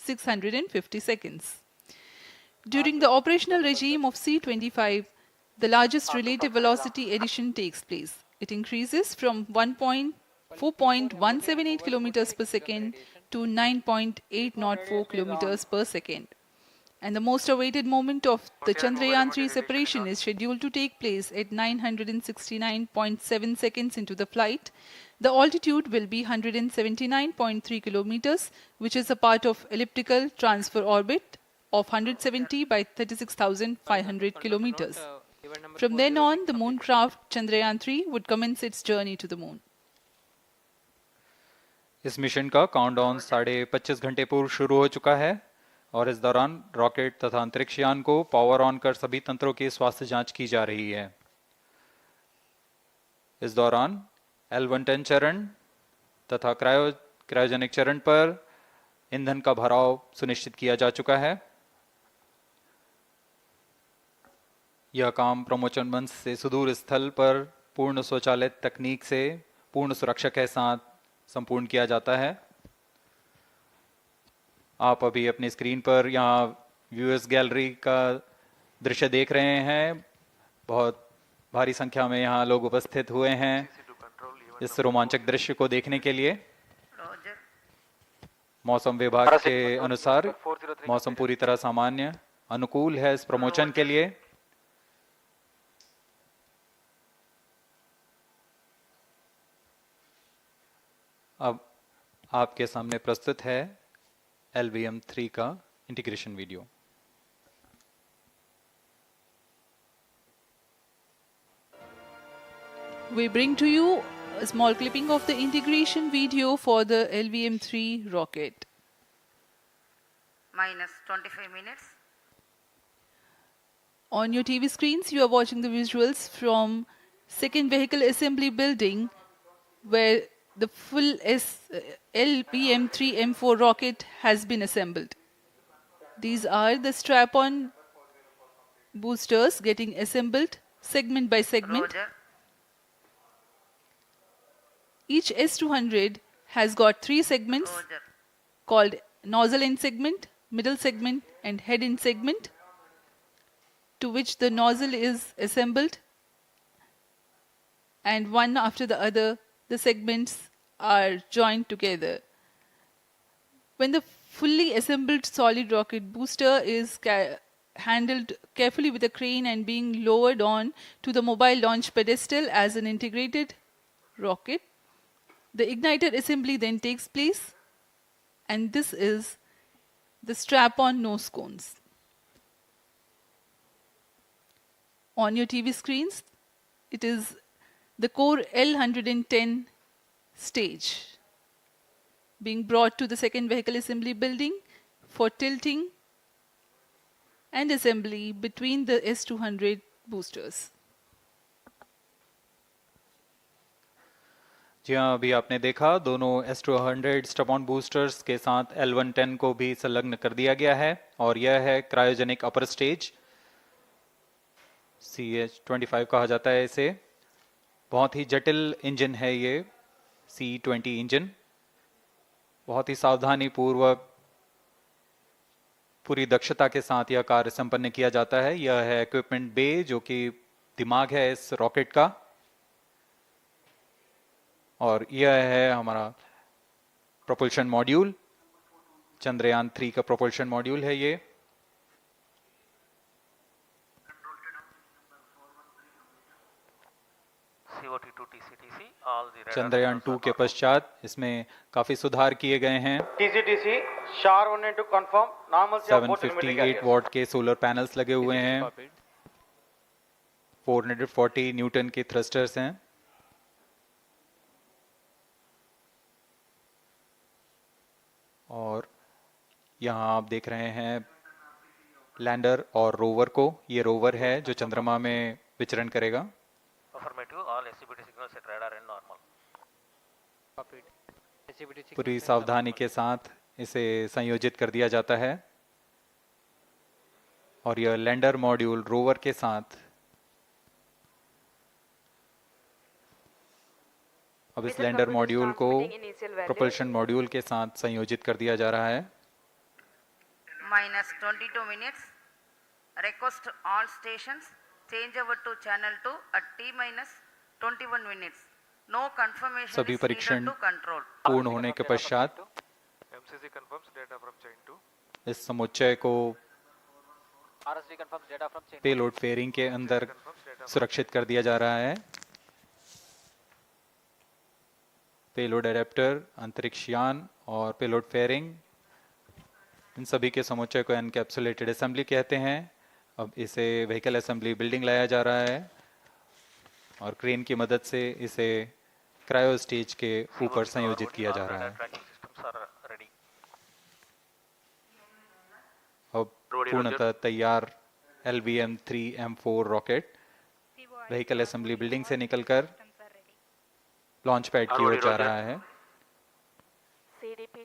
650 seconds. During the operational regime of C-25, the largest relative velocity addition takes place. It increases from 4.178 km per second to 9.804 km per second. And the most awaited moment of the Chandrayaan-3 separation is scheduled to take place at 969.7 seconds into the flight. The altitude will be 179.3 kilometers, which is a part of elliptical transfer orbit of 170 by 36,500 kilometers. From then on, the mooncraft Chandrayaan-3 would commence its journey to the moon. इस mission का countdown 25.5 घंटे पूर्व शुरू हो चुका है और इस दौरान रॉकेट तथा अंतरिक्ष यान को पावर ऑन कर सभी तंत्रों की स्वास्थ्य जांच की जा रही है। इस दौरान L110 चरण तथा क्रायोजेनिक चरण पर ईंधन का भराव सुनिश्चित किया जा चुका है। यह काम प्रमोशन मंच से सुदूर स्थल पर पूर्ण स्वचालित तकनीक से पूर्ण सुरक्षा के साथ संपूर्ण किया जाता है। आप अभी अपनी स्क्रीन पर यहाँ व्यूअर्स गैलरी का दृश्य देख रहे हैं। बहुत भारी संख्या में यहाँ लोग उपस्थित हुए हैं इस रोमांचक दृश्य को देखने के लिए। मौसम विभाग के अनुसार मौसम पूरी तरह सामान्य अनुकूल है इस प्रमोशन के लिए। अब आपके सामने प्रस्तुत है LVM3 का integration video. We bring to you a small clipping of the integration video for the LVM3 rocket. Minus 25 minutes. On your TV screens, you are watching the visuals from second vehicle assembly building where the full LVM3-M4 rocket has been assembled. These are the strap-on boosters getting assembled segment by segment. Roger. Each S200 has got 3 segments Roger. called nozzle end segment, middle segment and head end segment, to which the nozzle is assembled, and one after the other the segments are joined together. When the fully assembled solid rocket booster is handled carefully with a crane and being lowered on to the mobile launch pedestal as an integrated rocket, the igniter assembly then takes place, and this is the strap-on nose cones. On your TV screens, it is the core L110 stage being brought to the second vehicle assembly building for tilting and assembly between the S200 boosters. जी हाँ, अभी आपने देखा दोनों S200 strap-on boosters के साथ L110 को भी संलग्न कर दिया गया है और यह है क्रायोजेनिक अपर स्टेज, CH-25 कहा जाता है इसे। बहुत ही जटिल इंजन है ये C-20 इंजन। बहुत ही सावधानी पूर्वक पूरी दक्षता के साथ यह कार्य संपन्न किया जाता है। यह है इक्विपमेंट बे जो कि दिमाग है इस रॉकेट का, और यह है हमारा प्रोपल्शन मॉड्यूल, चंद्रयान 3 का प्रोपल्शन मॉड्यूल है ये। चंद्रयान 2 के पश्चात इसमें काफी सुधार किए गए हैं। 758 वॉट के सोलर पैनल्स लगे हुए हैं, 440 न्यूटन के थ्रस्टर्स हैं, और यहाँ आप देख रहे हैं लैंडर और रोवर को। ये रोवर है जो चंद्रमा में विचरण करेगा। पूरी सावधानी के साथ इसे संयोजित कर दिया जाता है, और यह लैंडर मॉड्यूल रोवर के साथ अब इस लैंडर मॉड्यूल को प्रोपल्शन मॉड्यूल के साथ संयोजित कर दिया जा रहा है। minus 22 minutes. Request all stations change over to channel 2 at T minus 21 minutes. No confirmation सभी is needed परीक्षण to control. पूर्ण होने के पश्चात MCC confirms data from chain 2. इस समुच्चय को RSD confirms data from chain 1. Payload fairing के अंदर सुरक्षित कर दिया जा रहा है। पेलोड एडेप्टर, अंतरिक्ष यान और पेलोड फेयरिंग, इन सभी के समुच्चय को एनकैप्सुलेटेड असेंबली कहते हैं। अब इसे व्हीकल असेंबली बिल्डिंग लाया जा रहा है और क्रेन की मदद से इसे क्रायो स्टेज के ऊपर संयोजित किया जा रहा है। अब पूर्णतः तैयार LVM3-M4 rocket vehicle assembly building से निकलकर लॉन्च पैड की ओर जा रहा है।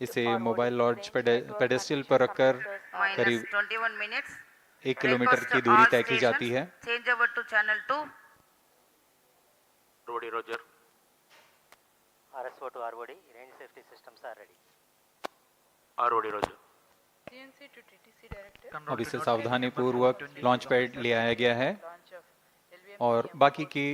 इसे मोबाइल लॉन्च पेडेस्टल पर रखकर करीब 21 minutes. 1 किलोमीटर Request की दूरी all तय की जाती stations है। change over to channel 2. Roger. RSO to ROD, range safety systems are ready. Roger. CNC to TTC director. अब इसे सावधानी पूर्वक लॉन्च पैड ले आया गया है और बाकी की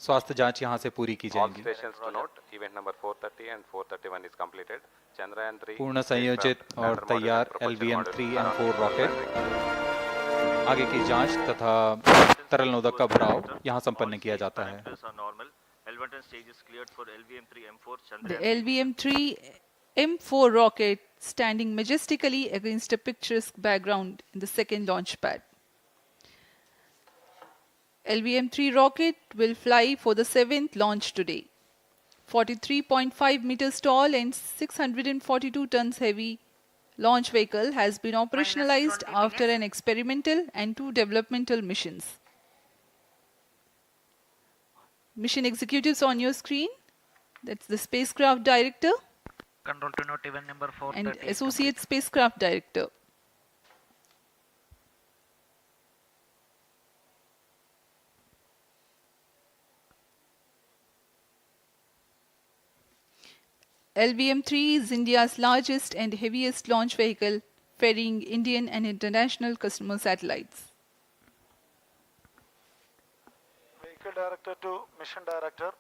स्वास्थ्य जांच यहां से पूरी की All जाएंगी। stations to note, event number 430 and 431 is completed. Chandrayaan-3 पूर्ण संयोजित और तैयार LVM3-M4 रॉकेट आगे की जांच तथा तरल नोदक का भराव यहां संपन्न किया जाता है। The LVM3-M4 rocket standing majestically against a picturesque background in the second launch pad. LVM3 rocket will fly for the 7th launch today. 43.5 meters tall and 642 tons heavy launch vehicle has been operationalized 20 after minutes. an experimental and 2 developmental missions. Mission executives on your screen. That's the spacecraft director Control to note, event number 430 and is associate spacecraft director. LVM-3 is India's largest and heaviest launch vehicle, ferrying Indian and international customer satellites. Vehicle Director to Mission Director.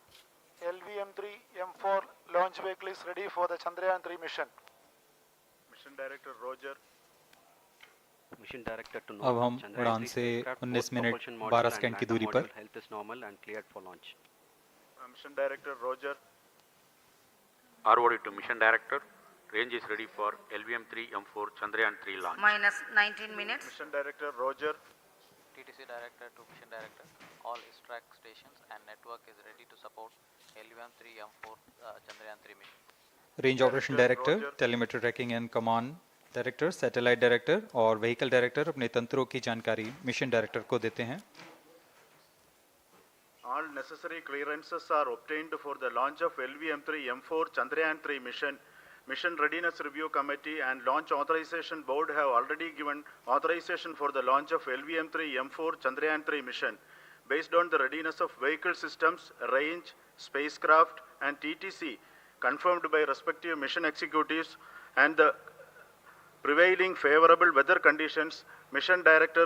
LVM3-M4 launch vehicle is ready for the Chandrayaan-3 mission. Mission Director Roger. Mission Director to अब हम उड़ान से 19 minute 12 second की दूरी पर health is normal and cleared for launch. Mission Director Roger. ROD to Mission Director. Range is ready for LVM3-M4 Chandrayaan-3 launch. Minus 19 minutes. Mission Director Roger. TTC director to mission director, all track stations and network is ready to support LVM3-M4 Chandrayaan-3 mission. Range operation director, telemetry tracking and command director, satellite director और vehicle director अपने तंत्रों की जानकारी mission director को देते हैं। All necessary clearances are obtained for the launch of LVM3-M4 Chandrayaan-3 mission. Mission Readiness Review Committee and Launch Authorization Board have already given authorization for the launch of LVM3-M4 Chandrayaan-3 mission. Based on the readiness of vehicle systems, range, spacecraft and TTC confirmed by respective mission executives and the prevailing favorable weather conditions, Mission Director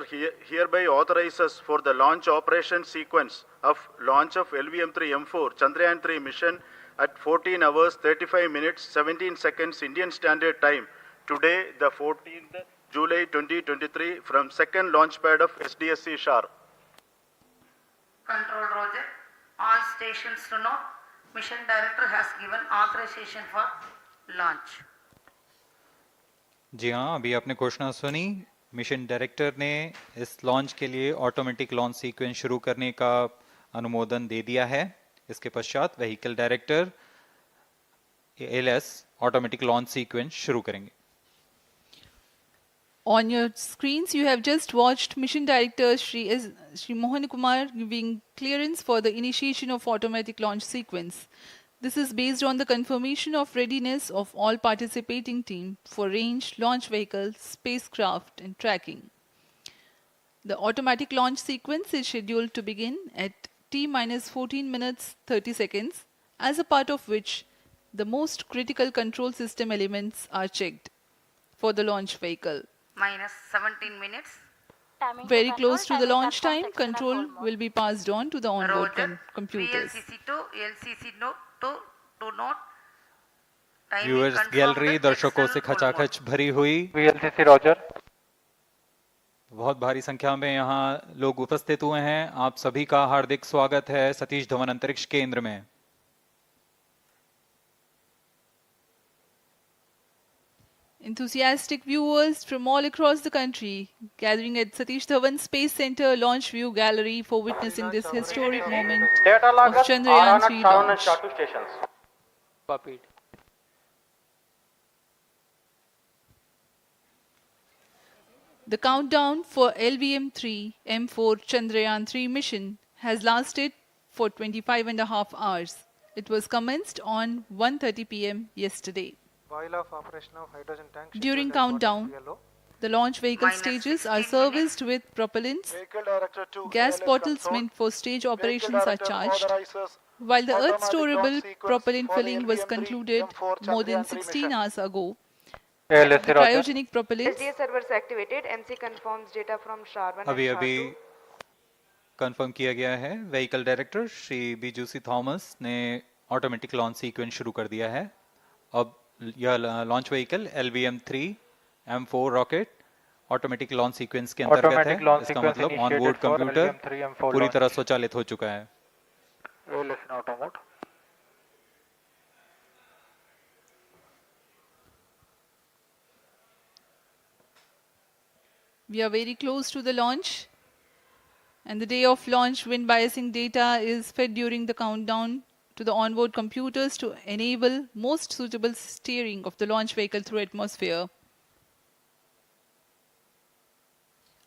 hereby authorizes for the launch operation sequence of launch of LVM3-M4 Chandrayaan-3 mission at 14 hours 35 minutes 17 seconds Indian Standard Time today, the 14th July 2023 from second launch pad of SDSC Shar. Control Roger. All stations to know, Mission Director has given authorization for launch. जी हाँ, अभी आपने घोषणा सुनी। Mission director ने इस launch के लिए automatic launch sequence शुरू करने का अनुमोदन दे दिया है। इसके पश्चात vehicle director LS automatic launch sequence शुरू करेंगे। On your screens, you have just watched Mission Director Shri Mohan Kumar giving clearance for the initiation of automatic launch sequence. This is based on the confirmation of readiness of all participating team for range, launch vehicles, spacecraft and tracking. The automatic launch sequence is scheduled to begin at T-minus 14 minutes 30 seconds, as a part of which the most critical control system elements are checked for the launch vehicle. minus 17 minutes. Very close to the launch time, control will be passed on to the onboard Roger. computers. VLCC to LCC to note. Timing viewers confirmed gallery दर्शकों से XL full mode. खचाखच भरी हुई, VLCC Roger. बहुत भारी संख्या में यहाँ लोग उपस्थित हुए हैं। आप सभी का हार्दिक स्वागत है सतीश धवन अंतरिक्ष केंद्र में। Enthusiastic viewers from all across the country gathering at Satish Dhawan Space Center Launch View Gallery for witnessing this historic moment of Chandrayaan-3 launch. Copied. The countdown for LVM3-M4 Chandrayaan-3 mission has lasted for 25.5 hours. It was commenced on 1:30 p.m. yesterday. While of operation of hydrogen tank. During countdown, the launch vehicle Minus stages 16 are serviced with propellants. Vehicle Director to Gas ALS bottles console. meant for stage Vehicle operations are Director charged, authorizes while the automatic Earth-storable launch sequence propellant for the filling was LVM3 concluded M4 more than Chandrayaan-3 16 mission. hours ago. ALS The cryogenic propellants SDA servers activated. MC confirms data from SHAR-1 अभी and अभी SHAR-2. Confirm किया गया है, vehicle director Shri बीजूसी Thomas ने automatic launch sequence शुरू कर दिया है। अब यह launch vehicle LVM3-M4 rocket automatic launch sequence के अंतर्गत है। इसका मतलब ऑन बोर्ड कंप्यूटर पूरी तरह स्वचालित हो चुका है। ALS in auto mode. We are very close to the launch, and the day of launch wind biasing data is fed during the countdown to the onboard computers to enable most suitable steering of the launch vehicle through atmosphere.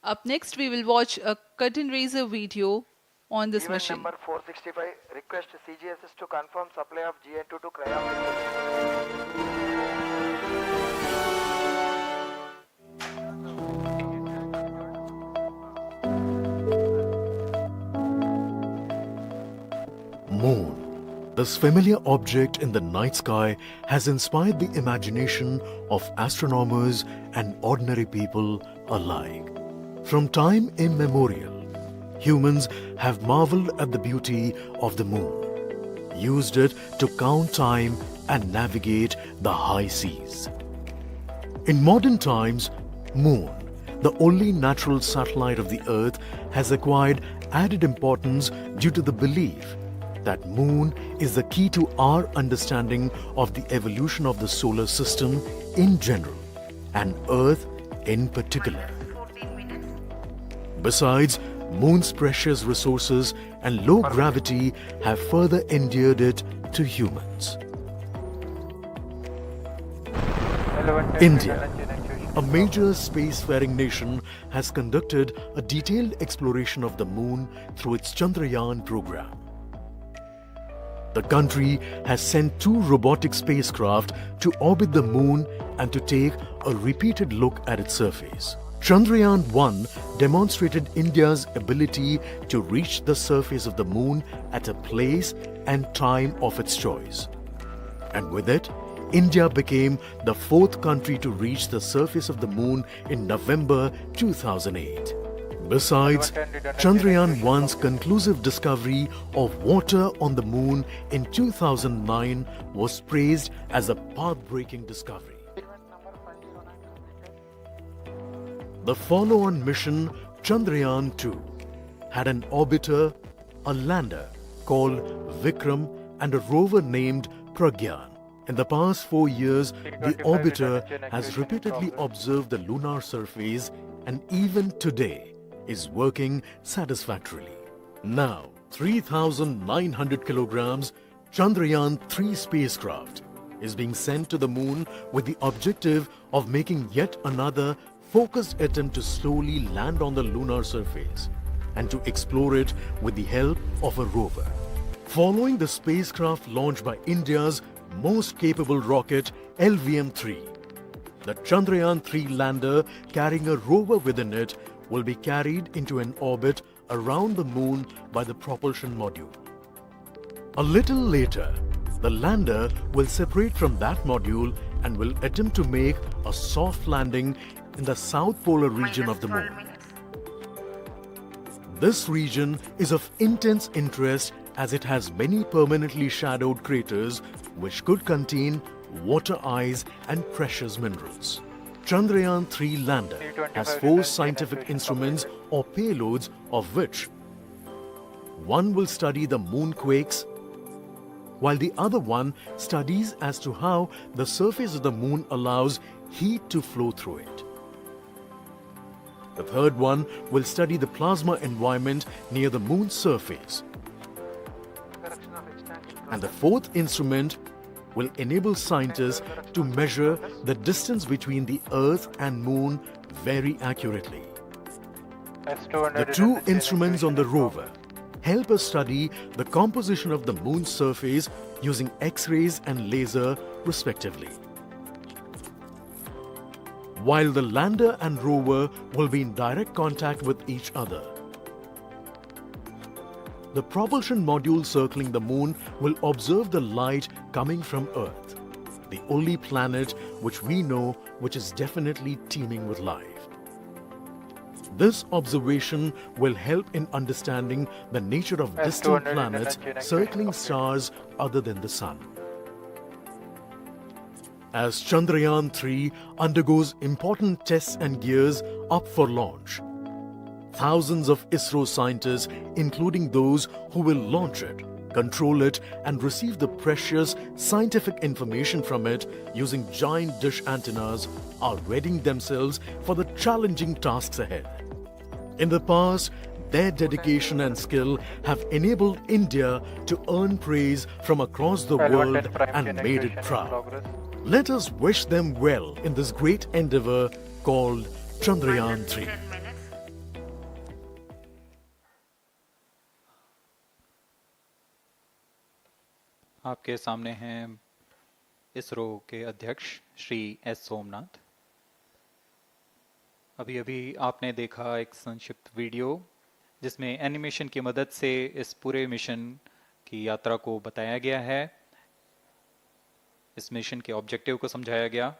Up next, we will watch a curtain raiser video on this Event mission. number 465. Request CGSS to confirm supply of GN2 to cryo. Moon. This familiar object in the night sky has inspired the imagination of astronomers and ordinary people alike. From time immemorial, humans have marveled at the beauty of the moon, used it to count time and navigate the high seas. In modern times, Moon, the only natural satellite of the Earth, has acquired added importance due to the belief that Moon is the key to our understanding of the evolution of the solar system in general and Earth in particular. 14 minutes. Besides, Moon's precious resources and low gravity have further endeared it to humans. India, a major spacefaring nation, has conducted a detailed exploration of the Moon through its Chandrayaan program. The country has sent 2 robotic spacecraft to orbit the Moon and to take a repeated look at its surface. Chandrayaan-1 demonstrated India's ability to reach the surface of the Moon at a place and time of its choice. And with it, India became the 4th country to reach the surface of the Moon in November 2008. Besides, Chandrayaan-1's conclusive discovery of water on the Moon in 2009 was praised as a path-breaking discovery. The follow-on mission, Chandrayaan-2, had an orbiter, a lander called Vikram, and a rover named Pragyan. In the past 4 years, the orbiter has repeatedly observed the lunar surface and even today is working satisfactorily. Now, 3,900 kilograms Chandrayaan-3 spacecraft is being sent to the Moon with the objective of making yet another focused attempt to slowly land on the lunar surface and to explore it with the help of a rover. Following the spacecraft launched by India's most capable rocket LVM-3, the Chandrayaan-3 lander carrying a rover within it will be carried into an orbit around the Moon by the propulsion module. A little later, the lander will separate from that module and will attempt to make a soft landing in the south polar region of the 12 moon. minutes. This region is of intense interest as it has many permanently shadowed craters which could contain water ice and precious minerals. Chandrayaan-3 lander has 4 scientific instruments or payloads, of which one will study the moonquakes, while the other one studies as to how the surface of the moon allows heat to flow through it. The third one will study the plasma environment near the moon's surface. And the fourth instrument will enable scientists to measure the distance between the Earth and Moon very accurately. The 2 instruments on the rover help us study the composition of the Moon's surface using X-rays and laser respectively, while the lander and rover will be in direct contact with each other. The propulsion module circling the Moon will observe the light coming from Earth, the only planet which we know which is definitely teeming with life. This observation will help in understanding the nature of distant planets circling stars other than the Sun. As Chandrayaan-3 undergoes important tests and gears up for launch, thousands of ISRO scientists, including those who will launch it, control it, and receive the precious scientific information from it using giant dish antennas, are readying themselves for the challenging tasks ahead. In the past, their dedication and skill have enabled India to earn praise from across the world and made it proud. Let us wish them well in this great endeavor called Chandrayaan-3. 10 minutes. आपके सामने हैं इसरो के अध्यक्ष Shri S Somnath. अभी अभी आपने देखा एक संक्षिप्त वीडियो जिसमें एनिमेशन की मदद से इस पूरे मिशन की यात्रा को बताया गया है, इस मिशन के ऑब्जेक्टिव को समझाया गया।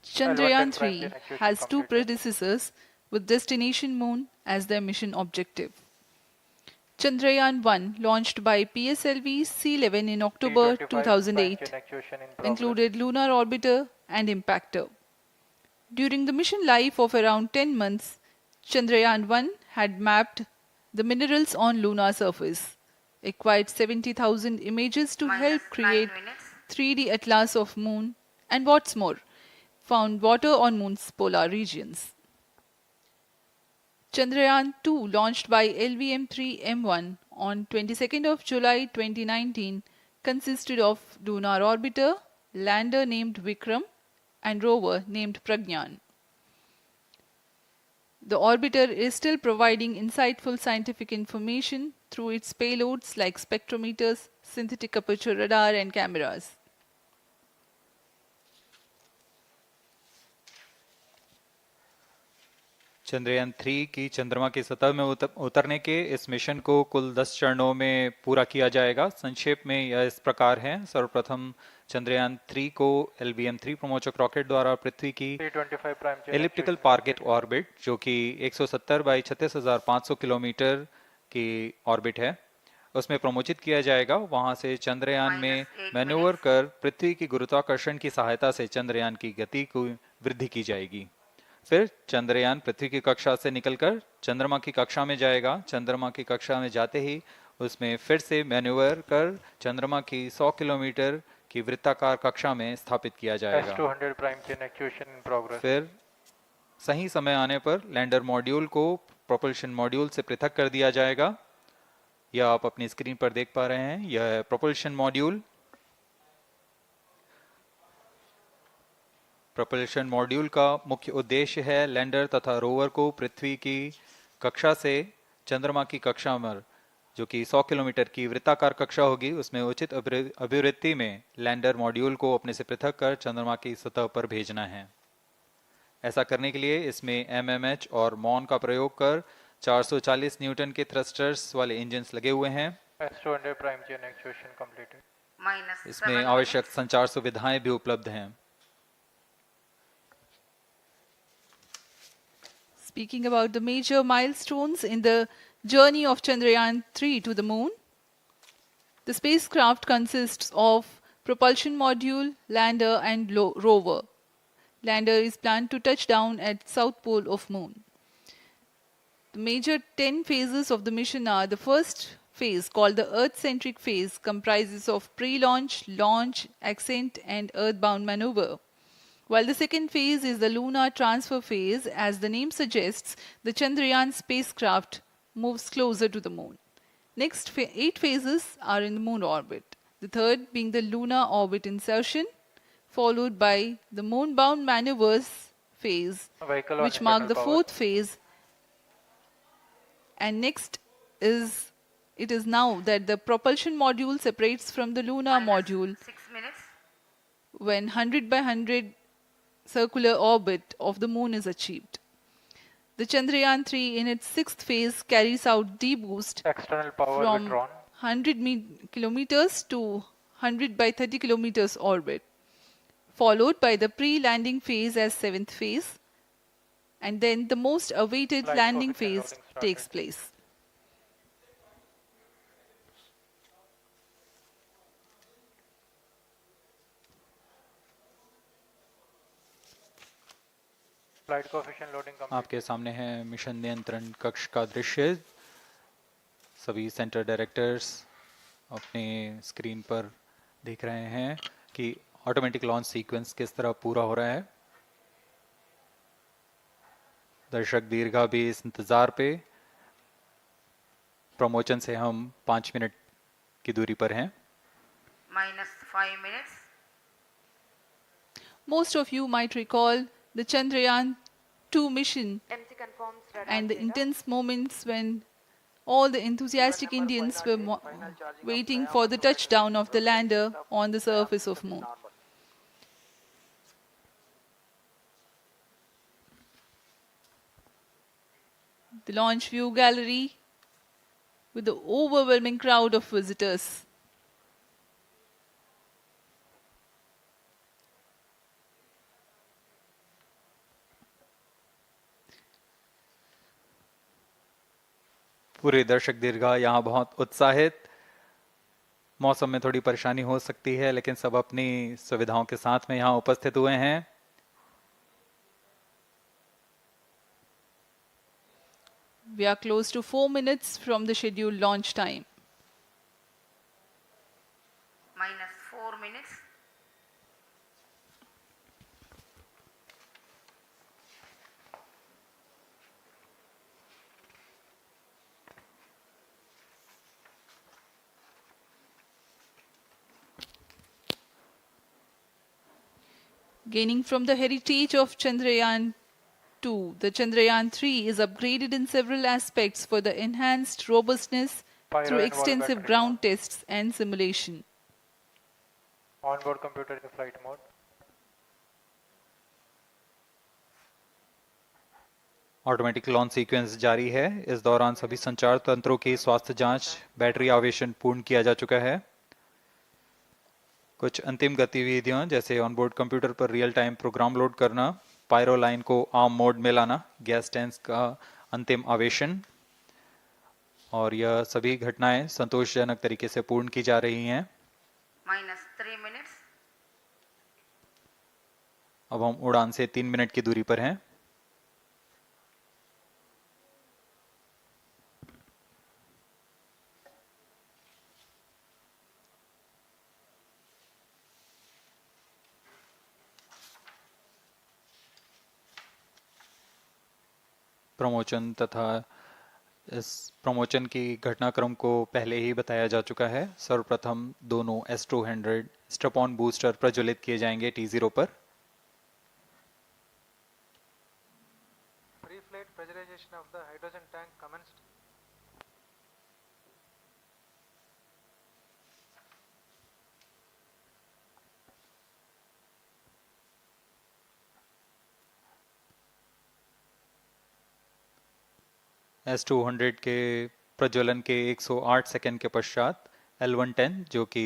Chandrayaan-3 has 2 predecessors with destination Moon as their mission objective. Chandrayaan-1, launched by PSLV C11 in October 2008, included lunar orbiter and impactor. During the mission life of around 10 months, Chandrayaan-1 had mapped the minerals on lunar surface, acquired 70,000 images to help create 3D atlas of Moon, and what's more, found water on Moon's polar regions. Chandrayaan-2, launched by LVM3-M4 on 22nd of July 2019, consisted of lunar orbiter, lander named Vikram, and rover named Pragyan. The orbiter is still providing insightful scientific information through its payloads like spectrometers, synthetic aperture radar, and cameras. Chandrayaan 3 की चंद्रमा की सतह में उतरने के इस mission को कुल 10 चरणों में पूरा किया जाएगा। संक्षेप में यह इस प्रकार है। सर्वप्रथम चंद्रयान 3 को LVM3 प्रमोचक रॉकेट द्वारा पृथ्वी की एलिप्टिकल टारगेट ऑर्बिट, जो कि 170 बाई 36,500 किलोमीटर की ऑर्बिट है, उसमें प्रमोचित किया जाएगा। वहां से चंद्रयान में मैन्यूवर कर पृथ्वी की गुरुत्वाकर्षण की सहायता से चंद्रयान की गति को वृद्धि की जाएगी। फिर चंद्रयान पृथ्वी की कक्षा से निकलकर चंद्रमा की कक्षा में जाएगा। चंद्रमा की कक्षा में जाते ही उसमें फिर से मैन्यूवर कर चंद्रमा की 100 किलोमीटर की वृत्ताकार कक्षा में स्थापित किया जाएगा। फिर सही समय आने पर लैंडर मॉड्यूल को प्रोपल्शन मॉड्यूल से पृथक कर दिया जाएगा। यह आप अपनी स्क्रीन पर देख पा रहे हैं, यह है प्रोपल्शन मॉड्यूल। प्रोपल्शन मॉड्यूल का मुख्य उद्देश्य है लैंडर तथा रोवर को पृथ्वी की कक्षा से चंद्रमा की कक्षा में, जो कि 100 किलोमीटर की वृत्ताकार कक्षा होगी, उसमें उचित अभिवृत्ति में लैंडर मॉड्यूल को अपने से पृथक कर चंद्रमा की सतह पर भेजना है। ऐसा करने के लिए इसमें MMH और मॉन का प्रयोग कर 440 न्यूटन के थ्रस्टर्स वाले इंजन्स लगे हुए हैं। S200 prime chain actuation completed. minus इसमें 7 आवश्यक minutes. संचार सुविधाएं भी उपलब्ध हैं. Speaking about the major milestones in the journey of Chandrayaan-3 to the moon, the spacecraft consists of propulsion module, lander and rover. Lander is planned to touch down at south pole of moon. The major 10 phases of the mission are: the first phase, called the Earth-centric phase, comprises of pre-launch, launch, ascent and earthbound maneuver. While the second phase is the lunar transfer phase, as the name suggests, the Chandrayaan spacecraft moves closer to the moon. Next 8 phases are in the moon orbit. The third being the lunar orbit insertion, followed by the moon-bound maneuvers phase, Vehicle on which mark internal the power. fourth phase. And next is, it is now that the propulsion module separates from the lunar module 6 minutes. when 100 by 100 circular orbit of the moon is achieved. The Chandrayaan-3 in its sixth phase carries out D-boost External power from withdrawn. 100 kilometers to 100 by 30 kilometers orbit, followed by the pre-landing phase as seventh phase, and then the most awaited Flight landing coefficient phase loading started. takes place. Flight coefficient loading complete. आपके सामने है mission नियंत्रण कक्ष का दृश्य. सभी centre directors अपने screen पर देख रहे हैं कि ऑटोमेटिक लॉन्च सीक्वेंस किस तरह पूरा हो रहा है. दर्शक दीर्घा भी इस इंतजार पे. प्रमोशन से हम 5 मिनट की दूरी पर हैं. minus 5 minutes. Most of you might recall the Chandrayaan-2 mission MC confirms radar and the data. intense moments when all the enthusiastic Indians were waiting for the touchdown of the lander on the surface of moon. The launch view gallery with the overwhelming crowd of visitors. पूरे दर्शक दीर्घा यहाँ बहुत उत्साहित. मौसम में थोड़ी परेशानी हो सकती है, लेकिन सब अपनी सुविधाओं के साथ में यहाँ उपस्थित हुए हैं. We are close to 4 minutes from the scheduled launch time. Minus 4 minutes. Gaining from the heritage of Chandrayaan-2, the Chandrayaan-3 is upgraded in several aspects for the enhanced robustness Pyro through and wall extensive battery ground tests and simulation. Onboard computer in the flight mode. Automatic launch sequence जारी है. इस दौरान सभी संचार तंत्रों की स्वास्थ्य जांच, बैटरी आवेशन पूर्ण किया जा चुका है. कुछ अंतिम गतिविधियां जैसे ऑनबोर्ड कंप्यूटर पर रियल टाइम प्रोग्राम लोड करना, पायरो लाइन को आर्म मोड में लाना, गैस टैंक्स का अंतिम आवेशन, और यह सभी घटनाएं संतोषजनक तरीके से पूर्ण की जा रही हैं. Minus 3 minutes. अब हम उड़ान से 3 मिनट की दूरी पर हैं. प्रमोशन तथा इस प्रमोशन की घटनाक्रम को पहले ही बताया जा चुका है. सर्वप्रथम दोनों S200 स्ट्रप-ऑन बूस्टर प्रज्वलित किए जाएंगे T0 पर. Pre-flight pressurization of the hydrogen tank commenced. S200 के प्रज्वलन के 108 सेकंड के पश्चात L110 जो कि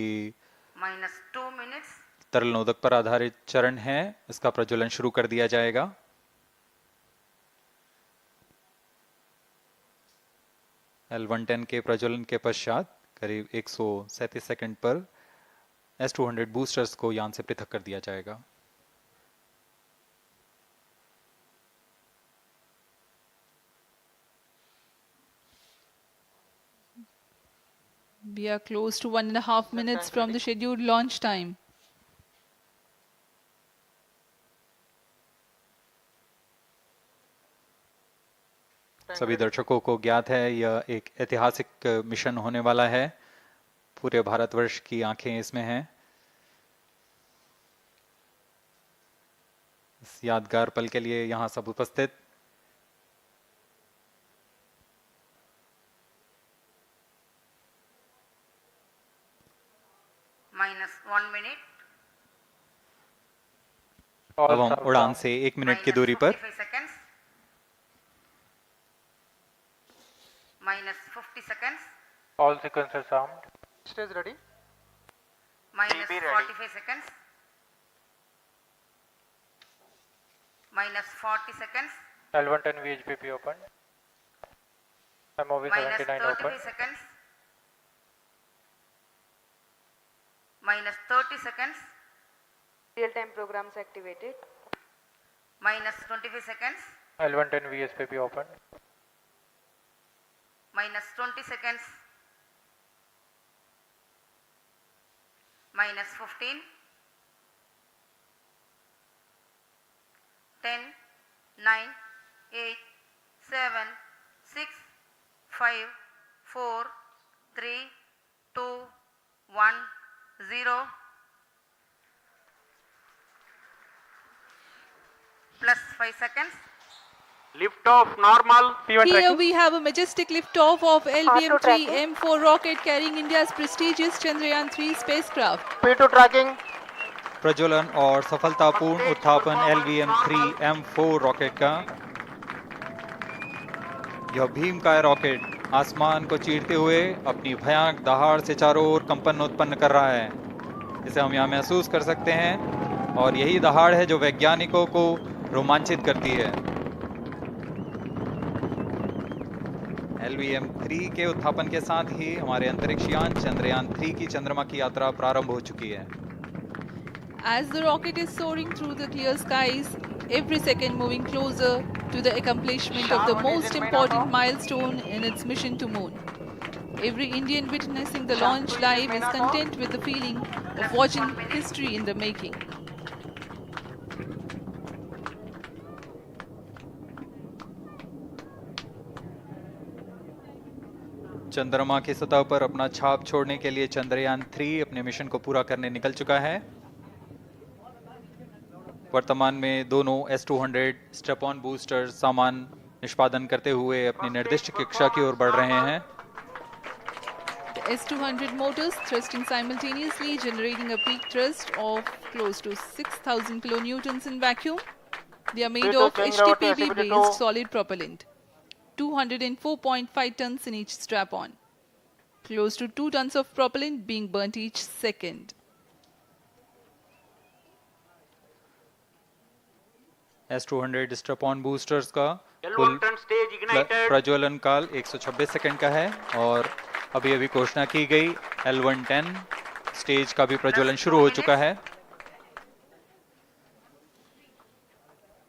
-2 minutes. तरल नोदक पर आधारित चरण है, इसका प्रज्वलन शुरू कर दिया जाएगा। L110 के प्रज्वलन के पश्चात करीब 137 सेकंड पर S200 बूस्टर्स को यान से पृथक कर दिया जाएगा। We are close to 1.5 minutes from the scheduled launch time. सभी दर्शकों को ज्ञात है यह एक ऐतिहासिक मिशन होने वाला है। पूरे भारतवर्ष की आंखें इसमें हैं। इस यादगार पल के लिए यहाँ सब उपस्थित -1 minute. अब हम उड़ान से 1 मिनट की दूरी पर -45 seconds. -50 seconds. All sequences armed. Stage ready. -45 seconds. -40 seconds. L110 VHPP open. MOV 79 open. -35 seconds. -30 seconds. Real-time programs activated. -25 seconds. L110 VSPP open. -20 seconds. -15. 10, 9, 8, 7, 6, 5, 4, 3, 2, 1, 0. Plus 5 seconds. Lift off normal. Here we have a majestic liftoff of LVM3-M4 rocket carrying India's prestigious Chandrayaan-3 spacecraft. P2 tracking. प्रज्वलन और सफलतापूर्ण उत्थापन LVM3-M4 rocket का। यह भीमकाय rocket आसमान को चीरते हुए अपनी भयानक दहाड़ से चारों ओर कंपन उत्पन्न कर रहा है। इसे हम यहाँ महसूस कर सकते हैं और यही दहाड़ है जो वैज्ञानिकों को रोमांचित करती है। LVM3 के उत्थापन के साथ ही हमारे अंतरिक्ष यान चंद्रयान-3 की चंद्रमा की यात्रा प्रारंभ हो चुकी है। As the rocket is soaring through the clear skies, every second moving closer to the accomplishment of the most important milestone in its mission to moon. Every Indian witnessing the launch live is content with the feeling of watching history in the making. चंद्रमा की सतह पर अपना छाप छोड़ने के लिए चंद्रयान-3 अपने मिशन को पूरा करने निकल चुका है। वर्तमान में दोनों S200 स्टेप ऑन बूस्टर सामान निष्पादन करते हुए अपनी निर्दिष्ट कक्षा की ओर बढ़ रहे हैं। The S200 motors thrusting simultaneously, generating a peak thrust of close to 6,000 kilonewtons in vacuum. They are made of HTPB-based solid propellant. 204.5 tons in each strap-on. Close to 2 tons of propellant being burnt each second. S200 strap-on boosters का कुल प्रज्वलन काल 126 second का है और अभी अभी घोषणा की गई L110 स्टेज का भी प्रज्वलन शुरू हो चुका है।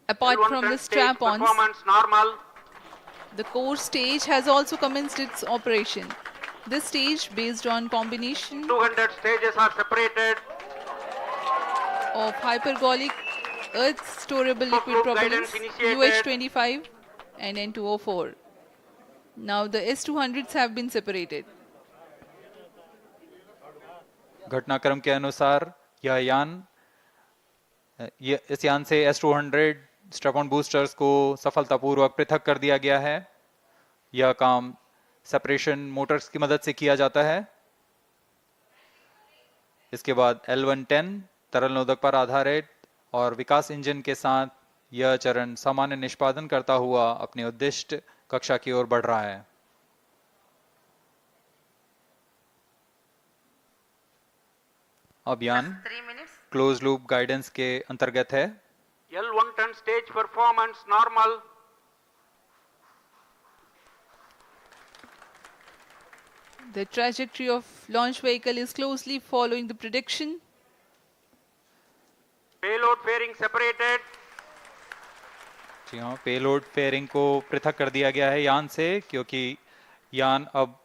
Apart from the strap-ons, the core stage has also commenced its operation. This stage, based on combination 200 stages are separated. of hypergolic earth storable liquid propellants UH-25 and N2O4. Now the S200s have been separated. घटनाक्रम के अनुसार इस यान से S200 strap-on boosters को सफलतापूर्वक पृथक कर दिया गया है। यह काम सेपरेशन मोटर्स की मदद से किया जाता है। इसके बाद L110 तरल नोदक पर आधारित और विकास इंजन के साथ यह चरण सामान्य निष्पादन करता हुआ अपनी उद्दिष्ट कक्षा की ओर बढ़ रहा है। अभियान 3 minutes. क्लोज लूप गाइडेंस के अंतर्गत है। L110 stage performance normal. The trajectory of launch vehicle is closely following the prediction. Payload fairing separated. जी हाँ, पेलोड फेयरिंग को पृथक कर दिया गया है यान से, क्योंकि यान अब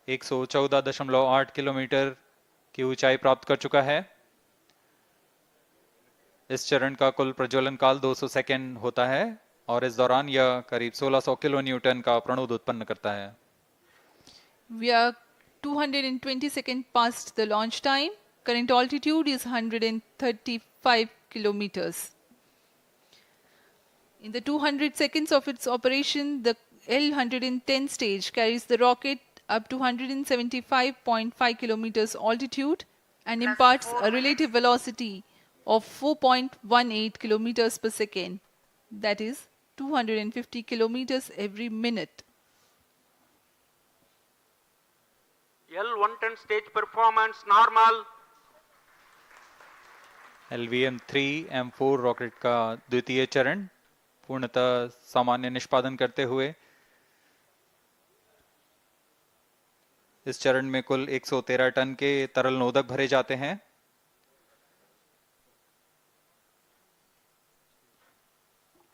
114.8 किलोमीटर की ऊंचाई प्राप्त कर चुका है। इस चरण का कुल प्रज्वलन काल 200 सेकेंड होता है और इस दौरान यह करीब 1600 किलो न्यूटन का प्रणुद उत्पन्न करता है। We are 220 seconds past the launch time. Current altitude is 135 kilometers. In the 200 seconds of its operation, the L110 stage carries the rocket up to 175.5 kilometers altitude and imparts a relative velocity of 4.18 kilometers per second. That is 250 kilometers every minute. L110 stage performance normal. LVM3-M4 rocket का द्वितीय चरण पूर्णतः सामान्य निष्पादन करते हुए इस चरण में कुल 113 टन के तरल नोदक भरे जाते हैं।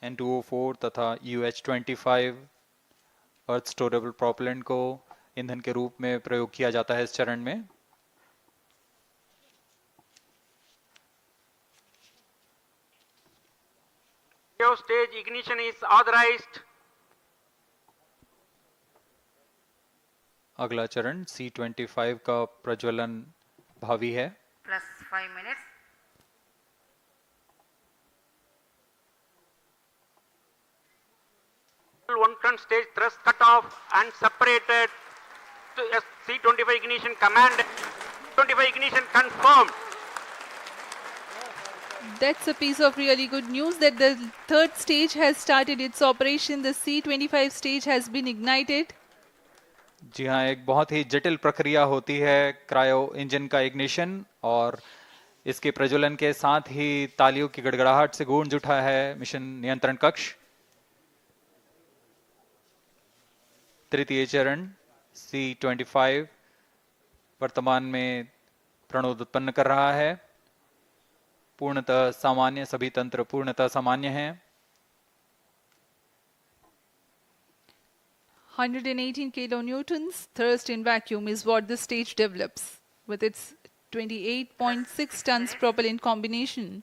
N2O4 तथा UH-25 अर्थ स्टोरेबल प्रोपेलेंट को ईंधन के रूप में प्रयोग किया जाता है इस चरण में। Stage ignition is authorized. अगला चरण C25 का प्रज्वलन भावी है। Plus 5 minutes. L110 stage thrust cut off and separated to C25 ignition command. 25 ignition confirmed. That's a piece of really good news that the third stage has started its operation. The C25 stage has been ignited. जी हाँ, एक बहुत ही जटिल प्रक्रिया होती है cryo engine का ignition, और इसके प्रज्वलन के साथ ही तालियों की गड़गड़ाहट से गूंज उठा है मिशन नियंत्रण कक्ष। तृतीय चरण C25 वर्तमान में प्रणोद उत्पन्न कर रहा है। पूर्णतः सामान्य, सभी तंत्र पूर्णतः सामान्य हैं। 118 kilonewtons thrust in vacuum is what this stage develops with its 28.6 tons propellant combination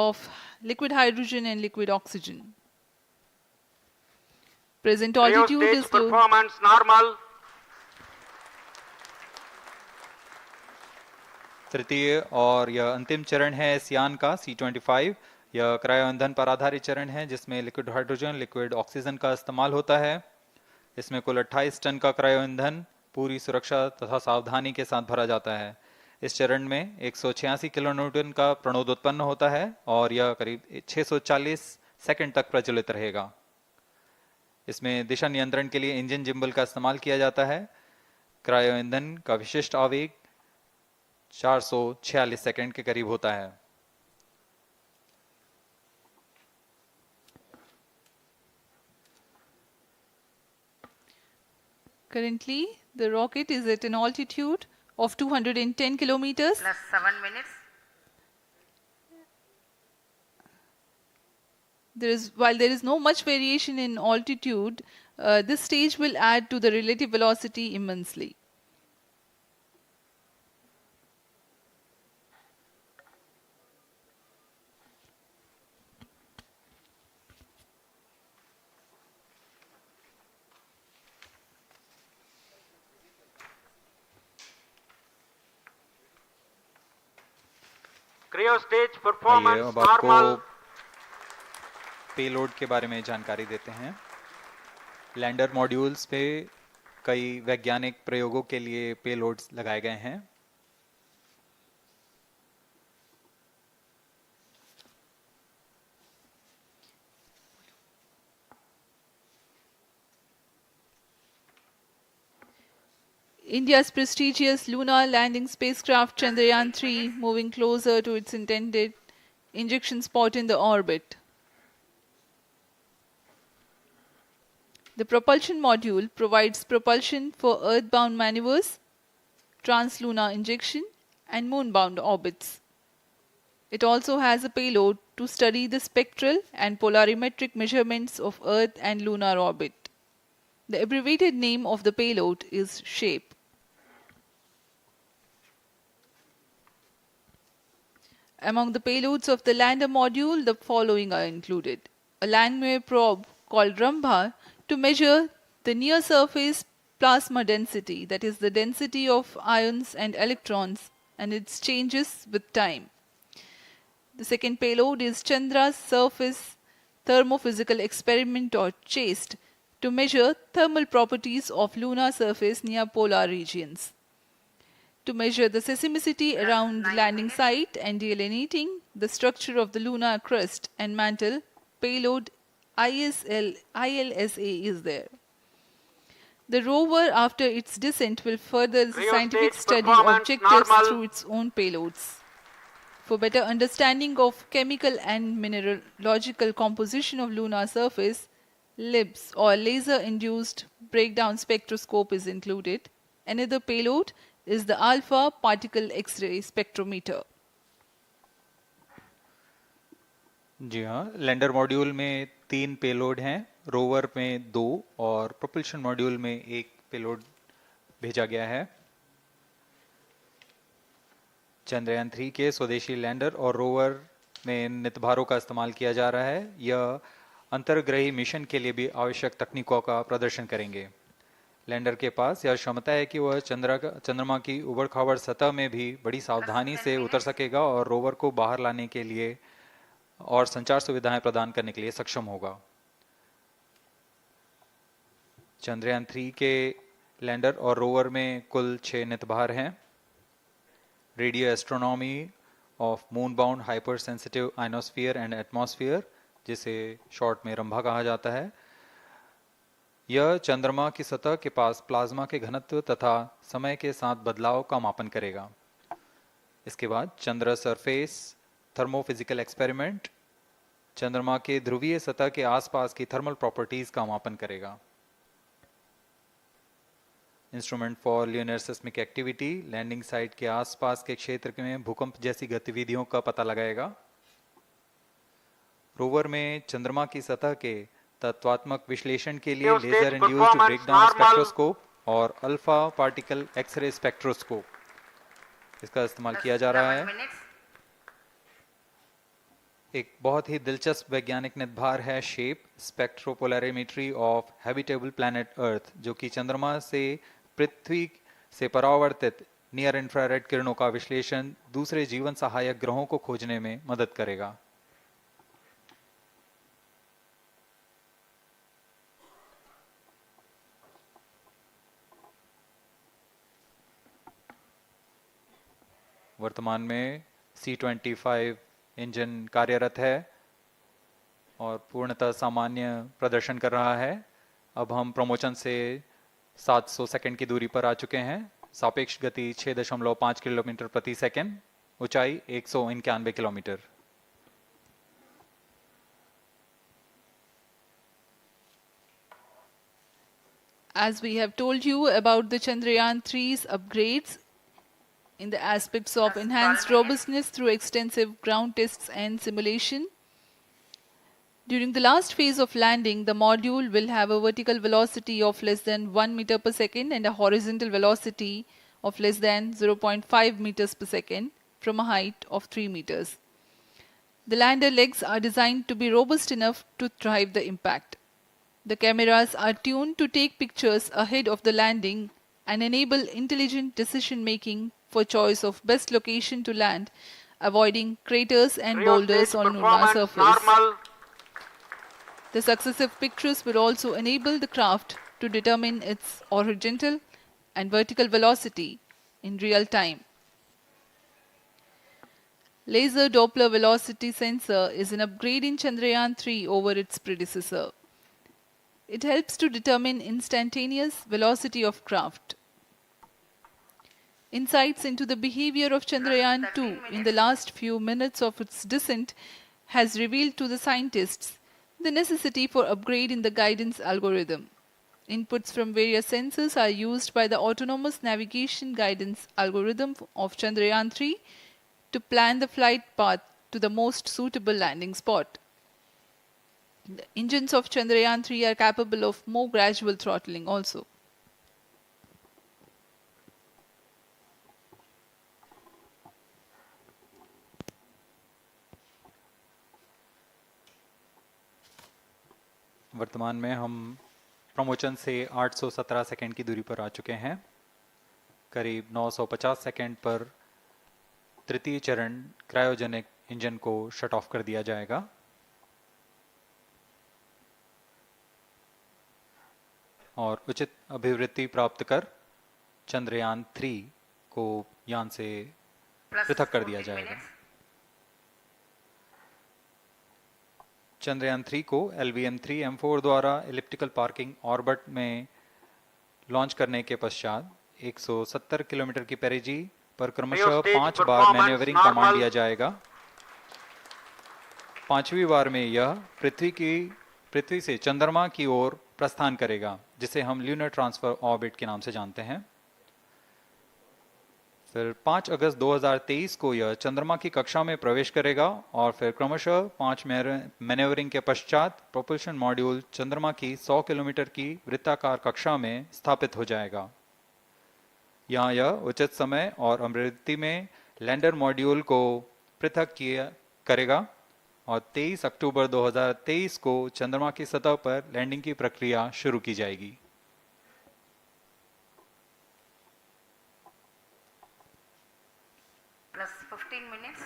of liquid hydrogen and liquid oxygen. Present altitude stage is close. Performance normal. तृतीय और यह अंतिम चरण है इस यान का C25। यह क्रायो ईंधन पर आधारित चरण है जिसमें लिक्विड हाइड्रोजन, लिक्विड ऑक्सीजन का इस्तेमाल होता है। इसमें कुल 28 टन का क्रायो ईंधन पूरी सुरक्षा तथा सावधानी के साथ भरा जाता है। इस चरण में 186 किलो न्यूटन का प्रणोद उत्पन्न होता है और यह करीब 640 सेकंड तक प्रज्वलित रहेगा। इसमें दिशा नियंत्रण के लिए इंजन जिम्बल का इस्तेमाल किया जाता है। क्रायो ईंधन का विशिष्ट आवेग 446 सेकंड के करीब होता है। Currently, the rocket is at an altitude of 210 kilometers. Plus 7 minutes. While there is no much variation in altitude, this stage will add to the relative velocity immensely. Cryo stage आइए performance अब आपको normal. Payload के बारे में जानकारी देते हैं। Lander modules पे कई वैज्ञानिक प्रयोगों के लिए पेलोड्स लगाए गए हैं। India's prestigious lunar landing spacecraft Chandrayaan-3 moving closer to its intended injection spot in the orbit. The propulsion module provides propulsion for Earth-bound maneuvers, translunar injection, and moon-bound orbits. It also has a payload to study the spectral and polarimetric measurements of Earth and lunar orbit. The abbreviated name of the payload is SHAPE. Among the payloads of the lander module, the following are included. A Langmuir probe called Rambha to measure the near-surface plasma density, that is the density of ions and electrons, and its changes with time. The second payload is Chandra's Surface Thermophysical Experiment or CHASTE to measure thermal properties of lunar surface near polar regions. To measure the seismicity around the landing site and delineating the structure of the lunar crust and mantle, payload ILSA is there. The rover, after its descent, will further the scientific study objectives through its own payloads. For better understanding of chemical and mineralogical composition of lunar surface, LIBS or laser-induced breakdown spectroscope is included. Another payload is the alpha particle X-ray spectrometer. जी हाँ, lander module में 3 payload हैं, rover में 2 और propulsion module में 1 payload भेजा गया है। चंद्रयान 3 के स्वदेशी लैंडर और रोवर में नितभारों का इस्तेमाल किया जा रहा है। यह अंतर्ग्रही मिशन के लिए भी आवश्यक तकनीकों का प्रदर्शन करेंगे। लैंडर के पास यह क्षमता है कि वह चंद्रमा की उबड़-खाबड़ सतह में भी बड़ी सावधानी से उतर सकेगा और रोवर को बाहर लाने के लिए और संचार सुविधाएं प्रदान करने के लिए सक्षम होगा। चंद्रयान 3 के लैंडर और रोवर में कुल 6 नितभार हैं। Radio astronomy of moon bound hyper sensitive ionosphere and atmosphere, जिसे शॉर्ट में रंभा कहा जाता है, यह चंद्रमा की सतह के पास प्लाज्मा के घनत्व तथा समय के साथ बदलाव का मापन करेगा। इसके बाद चंद्र सरफेस थर्मोफिजिकल एक्सपेरिमेंट चंद्रमा के ध्रुवीय सतह के आसपास की थर्मल प्रॉपर्टीज का मापन करेगा। Instrument for lunar seismic activity landing site के आसपास के क्षेत्र में भूकंप जैसी गतिविधियों का पता लगाएगा। रोवर में चंद्रमा की सतह के तत्वात्मक विश्लेषण के लिए लेजर इंड्यूस्ड ब्रेकडाउन स्पेक्ट्रोस्कोप और अल्फा पार्टिकल एक्सरे स्पेक्ट्रोस्कोप इसका इस्तेमाल किया जा रहा है। एक बहुत ही दिलचस्प वैज्ञानिक निर्धार है shape स्पेक्ट्रोपोलैरिमेट्री of habitable planet earth, जो कि चंद्रमा से पृथ्वी से परावर्तित नियर इंफ्रारेड किरणों का विश्लेषण दूसरे जीवन सहायक ग्रहों को खोजने में मदद करेगा। वर्तमान में C-25 इंजन कार्यरत है और पूर्णतः सामान्य प्रदर्शन कर रहा है। अब हम प्रमोशन से 700 सेकंड की दूरी पर आ चुके हैं। सापेक्ष गति 6.5 किलोमीटर प्रति सेकंड, ऊंचाई 191 kilometre. As we have told you about the Chandrayaan-3's upgrades in the aspects of enhanced robustness through extensive ground tests and simulation, during the last phase of landing, the module will have a vertical velocity of less than 1 meter per second and a horizontal velocity of less than 0.5 meters per second from a height of 3 meters. The lander legs are designed to be robust enough to thrive the impact. The cameras are tuned to take pictures ahead of the landing and enable intelligent decision making for choice of best location to land, avoiding craters and boulders on lunar surface. The successive pictures will also enable the craft to determine its horizontal and vertical velocity in real time. Laser Doppler velocity sensor is an upgrade in Chandrayaan-3 over its predecessor. It helps to determine instantaneous velocity of craft. Insights into the behavior of Chandrayaan-2 in the last few minutes of its descent has revealed to the scientists the necessity for upgrade in the guidance algorithm. Inputs from various sensors are used by the autonomous navigation guidance algorithm of Chandrayaan-3 to plan the flight path to the most suitable landing spot. The engines of Chandrayaan-3 are capable of more gradual throttling also. वर्तमान में हम promotion से 817 second की दूरी पर आ चुके हैं। करीब 950 सेकंड पर तृतीय चरण क्रायोजेनिक इंजन को शट ऑफ कर दिया जाएगा और उचित अभिवृद्धि प्राप्त कर चंद्रयान 3 को यान से पृथक कर दिया जाएगा। चंद्रयान 3 को LVM3-M4 द्वारा एलिप्टिकल पार्किंग ऑर्बिट में लॉन्च करने के पश्चात 170 किलोमीटर की पेरिजी पर क्रमशः 5 बार मैन्यूवरिंग कमांड दिया जाएगा। 5वीं बार में यह पृथ्वी से चंद्रमा की ओर प्रस्थान करेगा, जिसे हम ल्यूनर ट्रांसफर ऑर्बिट के नाम से जानते हैं। फिर 5 अगस्त 2023 को यह चंद्रमा की कक्षा में प्रवेश करेगा और फिर क्रमशः 5 मैन्यूवरिंग के पश्चात प्रोपल्शन मॉड्यूल चंद्रमा की 100 किलोमीटर की वृत्ताकार कक्षा में स्थापित हो जाएगा। यहाँ यह उचित समय और अभिवृद्धि में लैंडर मॉड्यूल को पृथक करेगा और 23 अक्टूबर 2023 को चंद्रमा की सतह पर लैंडिंग की प्रक्रिया शुरू की जाएगी। Plus 15 minutes.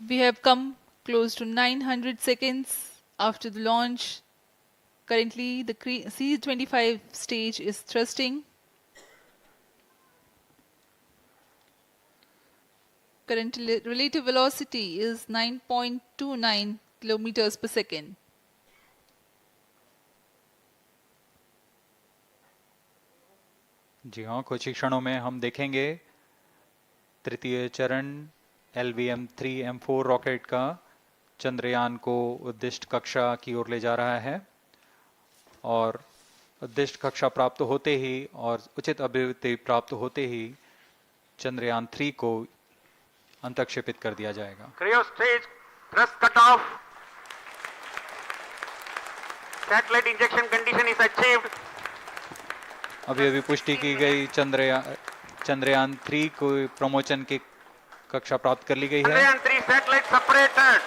We have come close to 900 seconds after the launch. Currently, the C-25 stage is thrusting. Current relative velocity is 9.29 kilometers per second. जी हाँ, कुछ ही क्षणों में हम देखेंगे तृतीय चरण LVM3-M4 रॉकेट का चंद्रयान को उद्दिष्ट कक्षा की ओर ले जा रहा है और उद्दिष्ट कक्षा प्राप्त होते ही और उचित अभिवृद्धि प्राप्त होते ही चंद्रयान 3 को अंतक्षेपित कर दिया जाएगा। Cryo stage thrust cutoff. Satellite injection condition is achieved. अभी पुष्टि की गई चंद्रयान 3 को प्रमोशन की कक्षा प्राप्त कर ली गई है। Chandrayaan 3 satellite separated.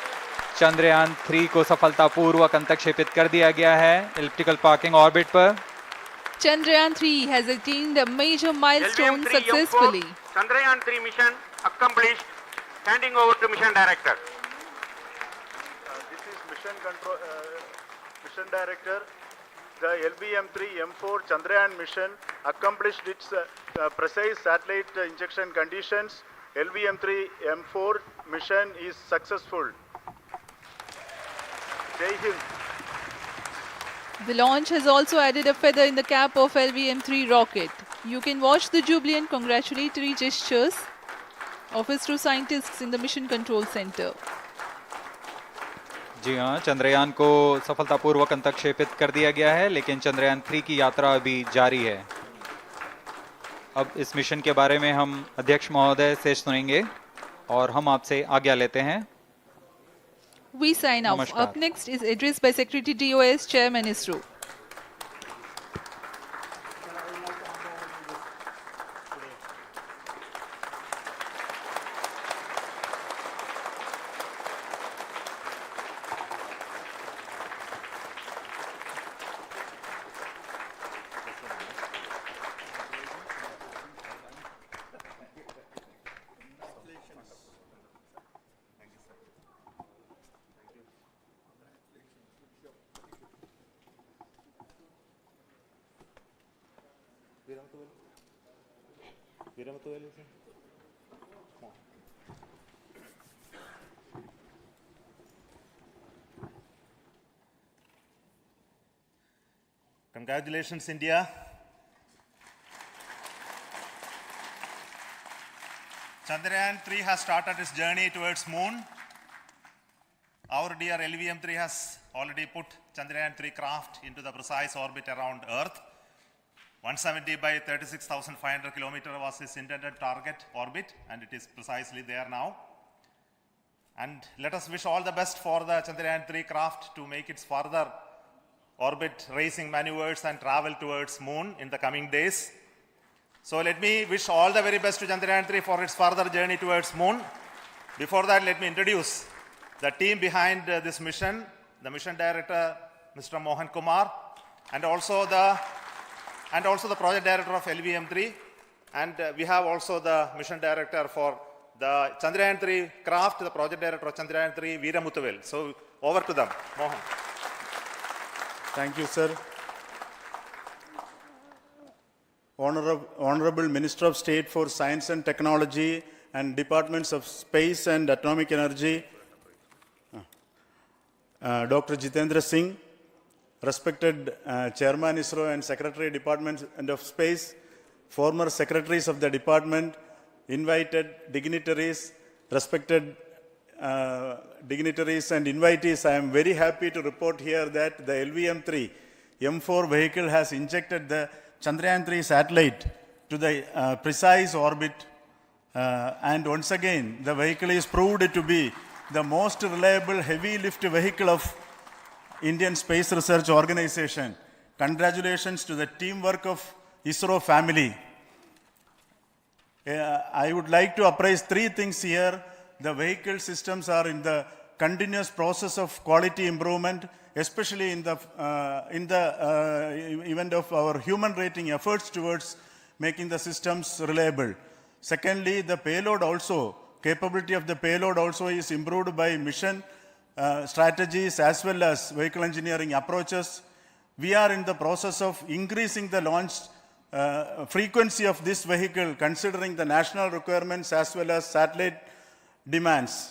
चंद्रयान 3 को सफलतापूर्वक अंतक्षेपित कर दिया गया है एलिप्टिकल पार्किंग ऑर्बिट पर। Chandrayaan 3 has attained a major milestone successfully. Chandrayaan 3 mission accomplished. Handing over to mission director. This is mission director. The LVM3-M4 Chandrayaan mission accomplished its precise satellite injection conditions. LVM3-M4 mission is successful. Jai Hind. The launch has also added a feather in the cap of LVM3 rocket. You can watch the jubilant congratulatory gestures of ISRO scientists in the Mission Control Center. जी हाँ, चंद्रयान को सफलतापूर्वक अंतक्षेपित कर दिया गया है, लेकिन चंद्रयान 3 की यात्रा अभी जारी है। अब इस मिशन के बारे में हम अध्यक्ष महोदय से सुनेंगे और हम आपसे आज्ञा लेते हैं। We sign off. नमस्कार। Up next is address by Secretary DOS, Chairman ISRO. Congratulations, India. Chandrayaan-3 has started its journey towards moon. Our dear LVM-3 has already put Chandrayaan-3 craft into the precise orbit around Earth. 170 by 36,500 kilometers was its intended target orbit, and it is precisely there now. And let us wish all the best for the Chandrayaan-3 craft to make its further orbit racing maneuvers and travel towards moon in the coming days. So let me wish all the very best to Chandrayaan-3 for its further journey towards moon. Before that, let me introduce the team behind this mission, the mission director, Mr. Mohan Kumar, and also the project director of LVM3. And we have also the mission director for the Chandrayaan-3 craft, the project director of Chandrayaan-3, Veera Muthuvel. So over to them, Mohan. Thank you, sir. Honorable Minister of State for Science and Technology and Departments of Space and Atomic Energy, Dr. Jitendra Singh, respected Chairman ISRO and Secretary Department of Space, former secretaries of the department, invited dignitaries, respected dignitaries and invitees, I am very happy to report here that the LVM3-M4 vehicle has injected the Chandrayaan-3 satellite to the precise orbit, and once again the vehicle is proved to be the most reliable heavy lift vehicle of Indian Space Research Organization. Congratulations to the teamwork of ISRO family. I would like to appraise three things here. The vehicle systems are in the continuous process of quality improvement, especially in the event of our human rating efforts towards making the systems reliable. Secondly, the payload also, capability of the payload also is improved by mission strategies as well as vehicle engineering approaches. We are in the process of increasing the launch frequency of this vehicle considering the national requirements as well as satellite demands.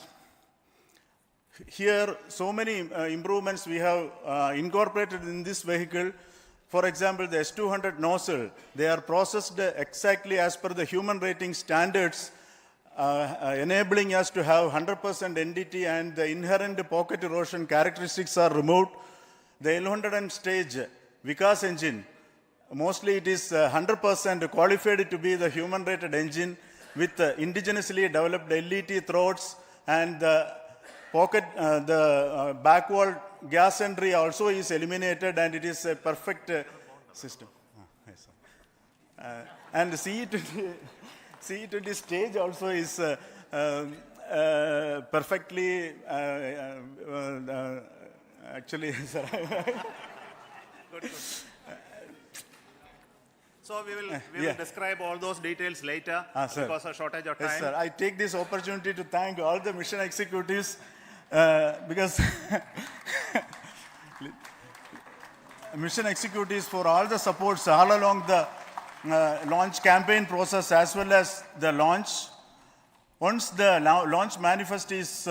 Here, so many improvements we have incorporated in this vehicle. For example, the S200 nozzle, they are processed exactly as per the human rating standards, enabling us to have 100% NDT, and the inherent pocket erosion characteristics are removed. The L100 stage Vikas engine, mostly it is 100% qualified to be the human rated engine with indigenously developed LET throats, and the back wall gas entry also is eliminated, and it is a perfect system. And CE20 stage also is perfectly, actually, sir. Good. So we will describe all those details later because of shortage of time. Yes, sir. I take this opportunity to thank all the mission executives because mission executives for all the supports all along the launch campaign process as well as the launch. Once the launch manifest is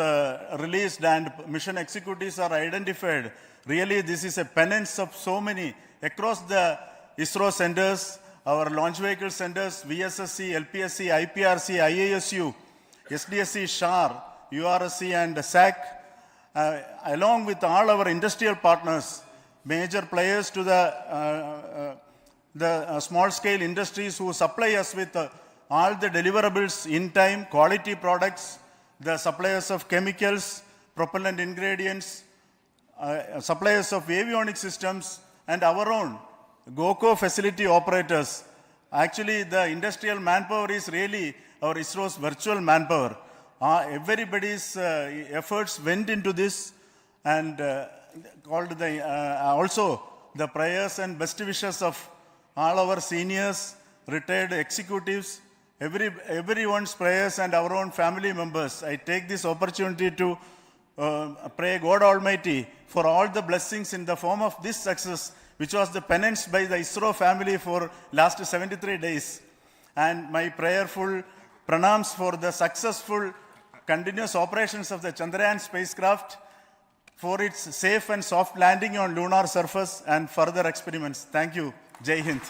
released and mission executives are identified, really this is a penance of so many across the ISRO centers, our launch vehicle centers, VSSC, LPSC, IPRC, IASU, SDSC, SHAR, URSC and SAC, along with all our industrial partners, major players to the small-scale industries who supply us with all the deliverables in time, quality products, the suppliers of chemicals, propellant ingredients, suppliers of avionics systems, and our own GOCO facility operators. Actually, the industrial manpower is really our ISRO's virtual manpower. Everybody's efforts went into this, and also the prayers and best wishes of all our seniors, retired executives, everyone's prayers and our own family members. I take this opportunity to pray God Almighty for all the blessings in the form of this success, which was the penance by the ISRO family for last 73 days. And my prayerful pranams for the successful continuous operations of the Chandrayaan spacecraft. for its safe and soft landing on lunar surface and further experiments. Thank you. Jai Hind.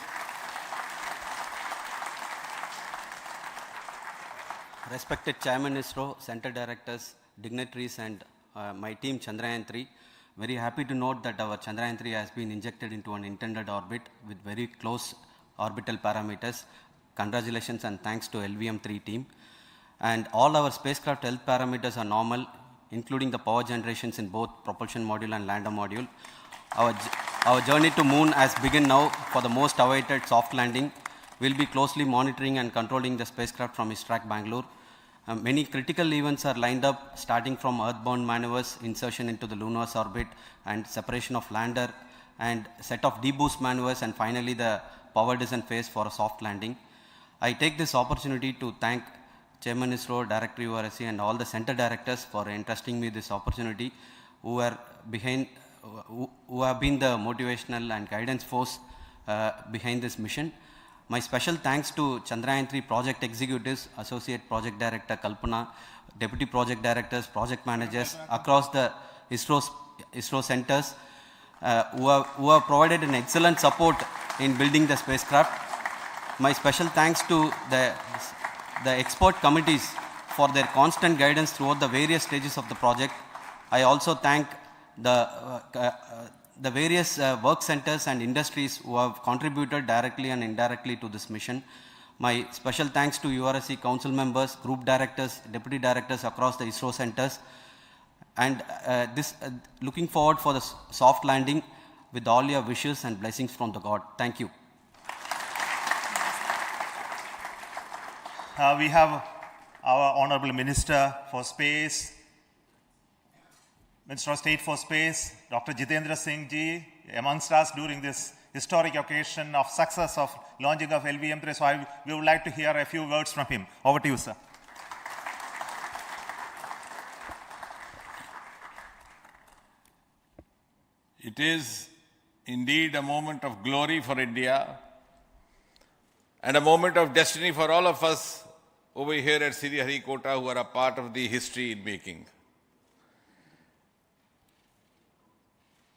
Respected Chairman ISRO, Center Directors, dignitaries and my team Chandrayaan-3, very happy to note that our Chandrayaan-3 has been injected into an intended orbit with very close orbital parameters. Congratulations and thanks to LVM3 team. And all our spacecraft health parameters are normal, including the power generations in both propulsion module and lander module. Our journey to moon has begun now for the most awaited soft landing. We'll be closely monitoring and controlling the spacecraft from ISTRAC Bangalore. Many critical events are lined up, starting from earthbound maneuvers, insertion into the lunar orbit, and separation of lander, and set of deboost maneuvers, and finally the power descent phase for a soft landing. I take this opportunity to thank Chairman ISRO, Director URSC, and all the center directors for entrusting me this opportunity, who have been the motivational and guidance force behind this mission. My special thanks to Chandrayaan-3 project executives, Associate Project Director Kalpana, Deputy Project Directors, Project Managers across the ISRO centers who have provided an excellent support in building the spacecraft. My special thanks to the expert committees for their constant guidance throughout the various stages of the project. I also thank the various work centers and industries who have contributed directly and indirectly to this mission. My special thanks to URSC council members, group directors, deputy directors across the ISRO centers, and looking forward for the soft landing with all your wishes and blessings from the God. Thank you. We have our Honorable Minister for Space, Minister of State for Space, Dr. Jitendra Singh ji, amongst us during this historic occasion of success of launching of LVM3. So we would like to hear a few words from him. Over to you, sir. It is indeed a moment of glory for India and a moment of destiny for all of us over here at Sriharikota who are a part of the history in making.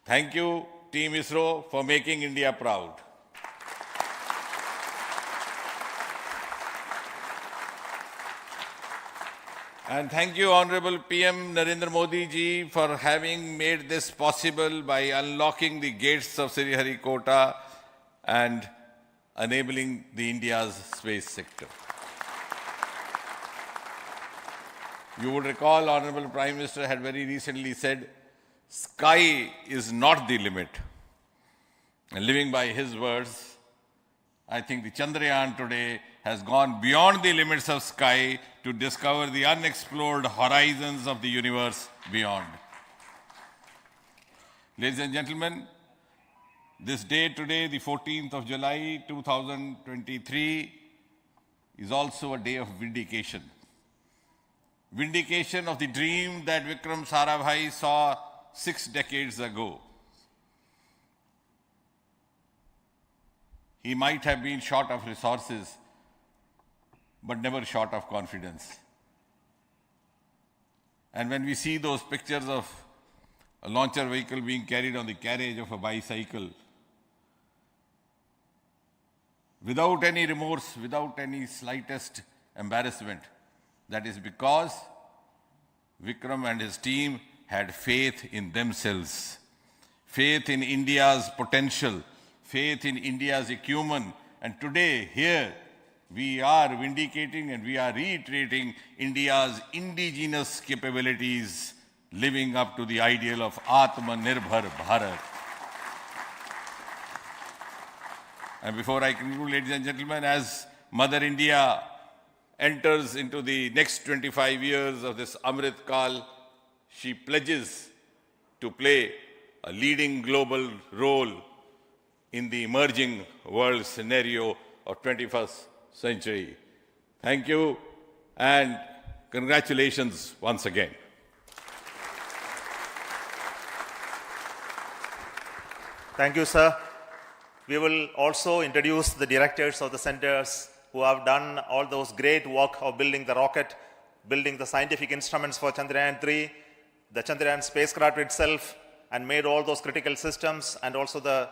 Thank you, Team ISRO, for making India proud. And thank you, Honorable PM Narendra Modi ji, for having made this possible by unlocking the gates of Sriharikota and enabling the India's space sector. You would recall, Honorable Prime Minister had very recently said, sky is not the limit. And living by his words, I think the Chandrayaan today has gone beyond the limits of sky to discover the unexplored horizons of the universe beyond. Ladies and gentlemen, this day today, the 14th of July 2023, is also a day of vindication. Vindication of the dream that Vikram Sarabhai saw 6 decades ago. He might have been short of resources, but never short of confidence. And when we see those pictures of a launcher vehicle being carried on the carriage of a bicycle, without any remorse, without any slightest embarrassment, that is because Vikram and his team had faith in themselves, faith in India's potential, faith in India's acumen. And today, here, we are vindicating and we are reiterating India's indigenous capabilities, living up to the ideal of Atmanirbhar Bharat. And before I conclude, ladies and gentlemen, as Mother India enters into the next 25 years of this Amrit Kal, she pledges to play a leading global role in the emerging world scenario of 21st century. Thank you and congratulations once again. Thank you, sir. We will also introduce the directors of the centers who have done all those great work of building the rocket, building the scientific instruments for Chandrayaan-3. the Chandrayaan spacecraft itself and made all those critical systems, and also the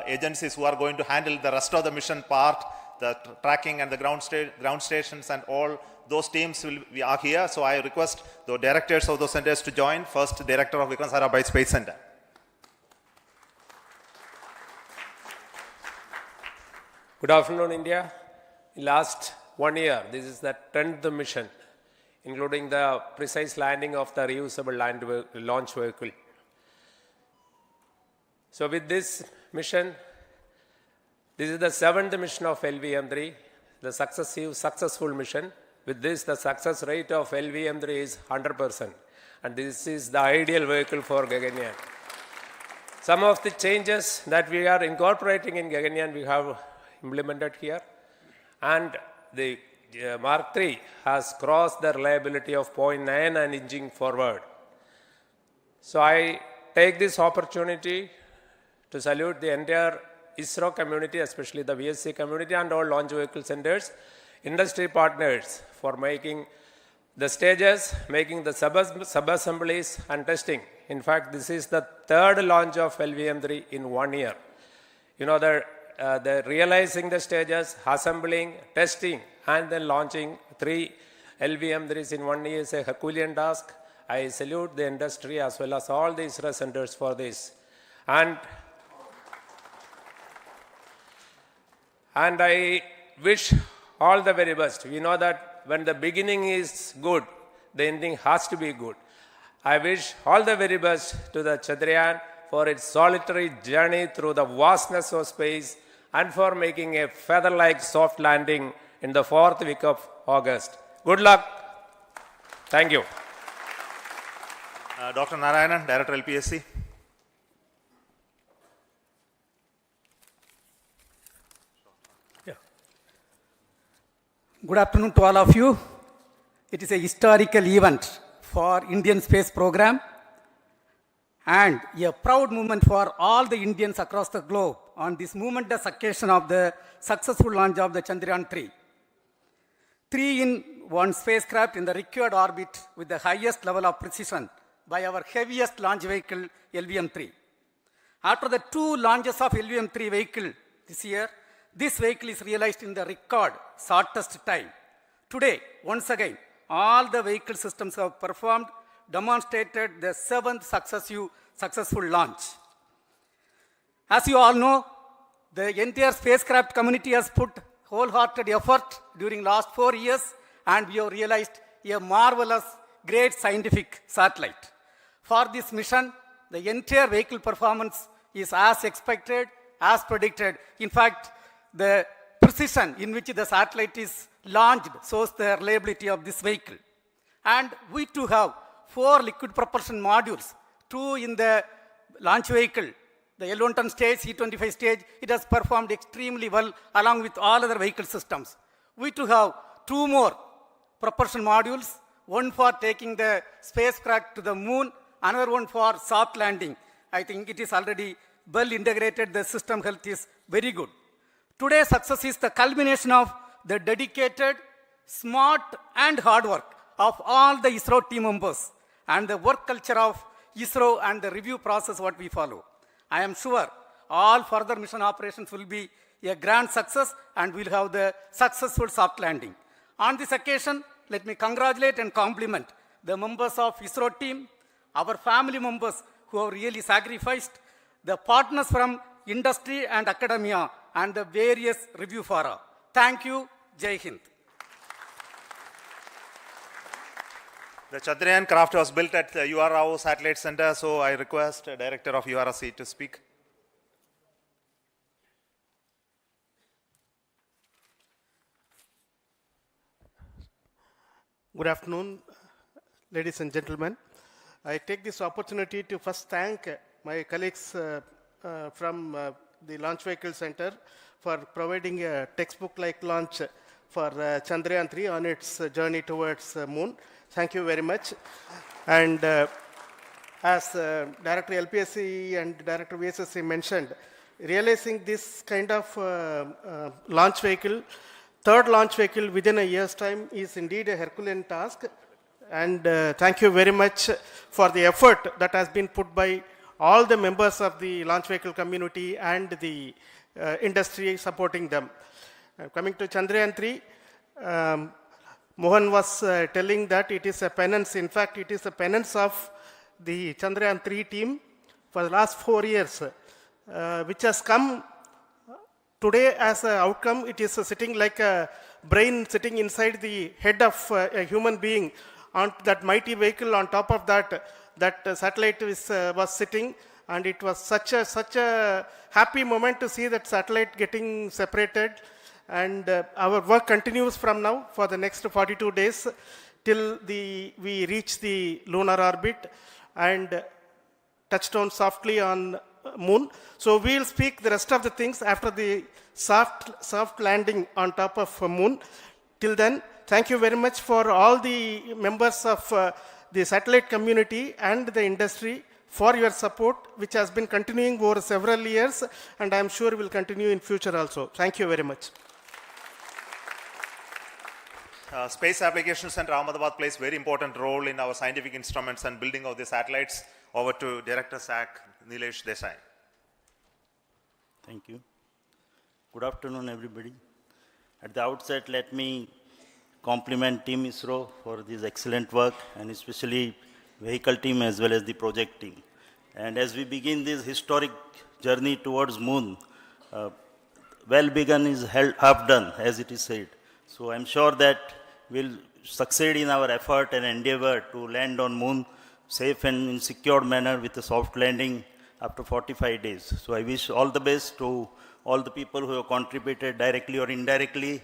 agencies who are going to handle the rest of the mission part, the tracking and the ground stations and all those teams are here. So I request the directors of those centers to join. First, Director of Vikram Sarabhai Space Center. Good afternoon, India. In last 1 year, this is the 10th mission, including the precise landing of the reusable launch vehicle. So with this mission, this is the 7th mission of LVM3, the successful mission. With this, the success rate of LVM3 is 100%, and this is the ideal vehicle for Gaganyaan. Some of the changes that we are incorporating in Gaganyaan, we have implemented here, and the Mark III has crossed the reliability of 0.9 and inching forward. So I take this opportunity to salute the entire ISRO community, especially the VSC community and all launch vehicle centers, industry partners for making the stages, making the sub-assemblies and testing. In fact, this is the 3rd launch of LVM3 in 1 year. You know, the realizing the stages, assembling, testing, and then launching 3 LVM3s in 1 year is a Herculean task. I salute the industry as well as all the ISRO centers for this. And I wish all the very best. We know that when the beginning is good, the ending has to be good. I wish all the very best to the Chandrayaan for its solitary journey through the vastness of space and for making a feather-like soft landing in the 4th week of August. Good luck. Thank you. Dr. Narayanan, Director LPSC. Good afternoon to all of you. It is a historical event for Indian space program and a proud moment for all the Indians across the globe on this momentous occasion of the successful launch of the Chandrayaan-3. 3-in-1 spacecraft in the required orbit with the highest level of precision by our heaviest launch vehicle, LVM3. After the 2 launches of LVM3 vehicle this year, this vehicle is realized in the record shortest time. Today, once again, all the vehicle systems have performed, demonstrated the 7th successful launch. As you all know, the entire spacecraft community has put wholehearted effort during last 4 years, and we have realized a marvelous, great scientific satellite. For this mission, the entire vehicle performance is as expected, as predicted. In fact, the precision in which the satellite is launched shows the reliability of this vehicle. And we too have 4 liquid propulsion modules, 2 in the launch vehicle. The L110 stage, C25 stage, it has performed extremely well along with all other vehicle systems. We too have 2 more propulsion modules, one for taking the spacecraft to the moon, another one for soft landing. I think it is already well integrated, the system health is very good. Today's success is the culmination of the dedicated, smart and hard work of all the ISRO team members and the work culture of ISRO and the review process what we follow. I am sure all further mission operations will be a grand success and we'll have the successful soft landing. On this occasion, let me congratulate and compliment the members of ISRO team, our family members who have really sacrificed, the partners from industry and academia, and the various review fora. Thank you. Jai Hind. The Chandrayaan craft was built at the URAO Satellite Center, so I request the Director of URC to speak. Good afternoon, ladies and gentlemen. I take this opportunity to first thank my colleagues from the Launch Vehicle Center for providing a textbook-like launch for Chandrayaan-3 on its journey towards moon. Thank you very much. And as Director LPSC and Director VSSC mentioned, realizing this kind of launch vehicle, 3rd launch vehicle within a year's time is indeed a Herculean task. And thank you very much for the effort that has been put by all the members of the launch vehicle community and the industry supporting them. Coming to Chandrayaan-3, Mohan was telling that it is a penance. In fact, it is a penance of the Chandrayaan-3 team for the last 4 years, which has come today as an outcome. It is sitting like a brain sitting inside the head of a human being on that mighty vehicle. On top of that, that satellite was sitting, and it was such a happy moment to see that satellite getting separated. And our work continues from now for the next 42 days till we reach the lunar orbit and touchdown softly on moon. So we'll speak the rest of the things after the soft landing on top of moon. Till then, thank you very much for all the members of the satellite community and the industry for your support, which has been continuing over several years, and I'm sure will continue in future also. Thank you very much. Space Application Center Ahmedabad plays very important role in our scientific instruments and building of the satellites. Over to Director SAC, Nilesh Desai. Thank you. Good afternoon, everybody. At the outset, let me compliment Team ISRO for this excellent work, and especially vehicle team as well as the project team. And as we begin this historic journey towards moon, well begun is half done, as it is said. So I'm sure that we'll succeed in our effort and endeavor to land on moon safe and in secured manner with a soft landing after 45 days. So I wish all the best to all the people who have contributed directly or indirectly,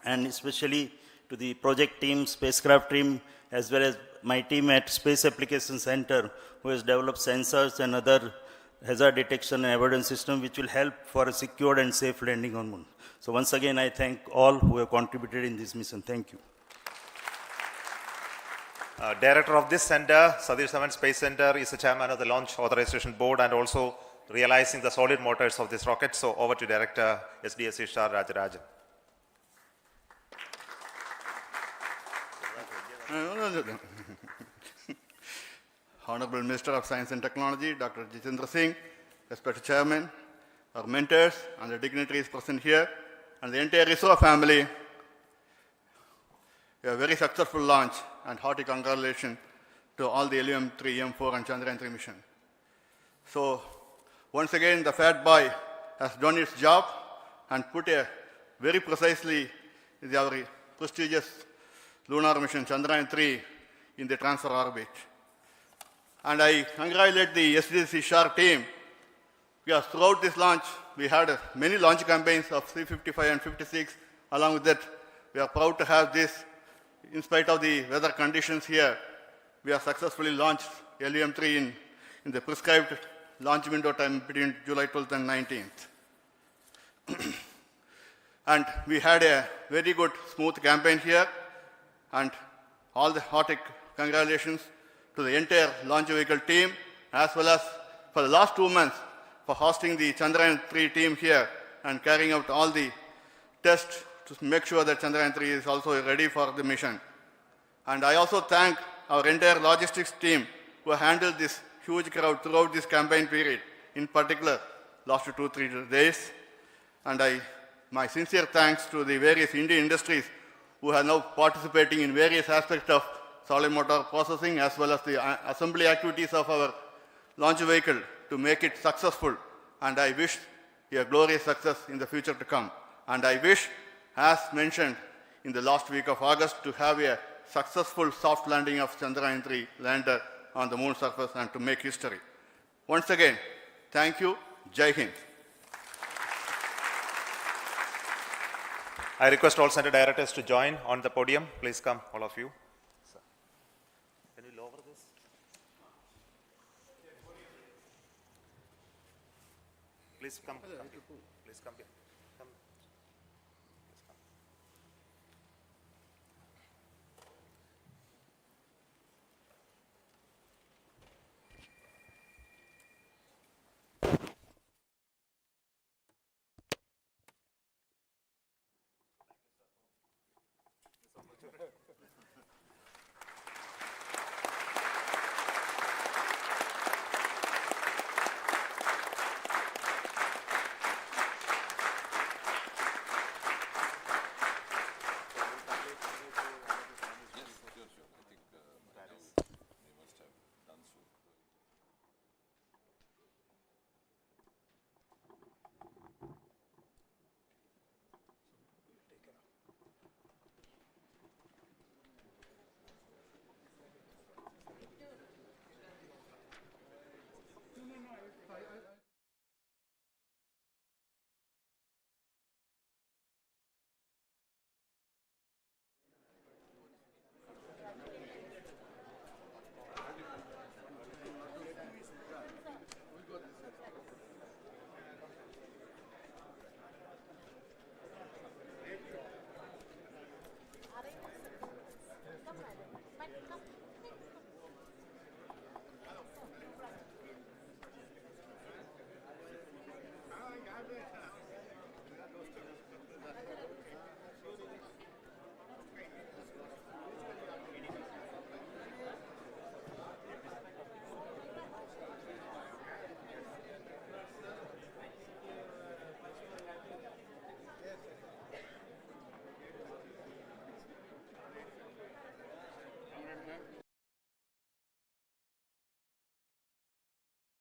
and especially to the project team, spacecraft team, as well as my team at Space Application Center, who has developed sensors and other hazard detection and avoidance system which will help for a secured and safe landing on moon. So once again, I thank all who have contributed in this mission. Thank you. Director of this center, Satish Dhawan Space Center, is the chairman of the Launch Authorization Board and also realizing the solid motors of this rocket. So over to Director SDSC Shar Rajarajan. Honorable Minister of Science and Technology, Dr. Jitendra Singh, respected Chairman, our mentors and the dignitaries present here, and the entire ISRO family, a very successful launch, and hearty congratulations to all the LVM3-M4 and Chandrayaan-3 mission. So, once again, the Fat Boy has done its job and put a very precisely our prestigious lunar mission Chandrayaan-3 in the transfer orbit. And I congratulate the SDSC SHAR team, because throughout this launch, we had many launch campaigns of 355 and 56. Along with that, we are proud to have this. In spite of the weather conditions here, we have successfully launched LVM3 in the prescribed launch window time between July 12th and 19th. And we had a very good, smooth campaign here, and all the hearty congratulations to the entire launch vehicle team, as well as for the last 2 months for hosting the Chandrayaan-3 team here and carrying out all the tests to make sure that Chandrayaan-3 is also ready for the mission. And I also thank our entire logistics team who handled this huge crowd throughout this campaign period, in particular last 2-3 days. And my sincere thanks to the various Indian industries who are now participating in various aspects of solid motor processing as well as the assembly activities of our launch vehicle to make it successful. And I wish a glorious success in the future to come. And I wish, as mentioned in the last week of August, to have a successful soft landing of Chandrayaan-3 lander on the moon surface and to make history. Once again, thank you. Jai Hind. I request all center directors to join on the podium. Please come, all of you. Can you lower this? Please come. Please come here. Come.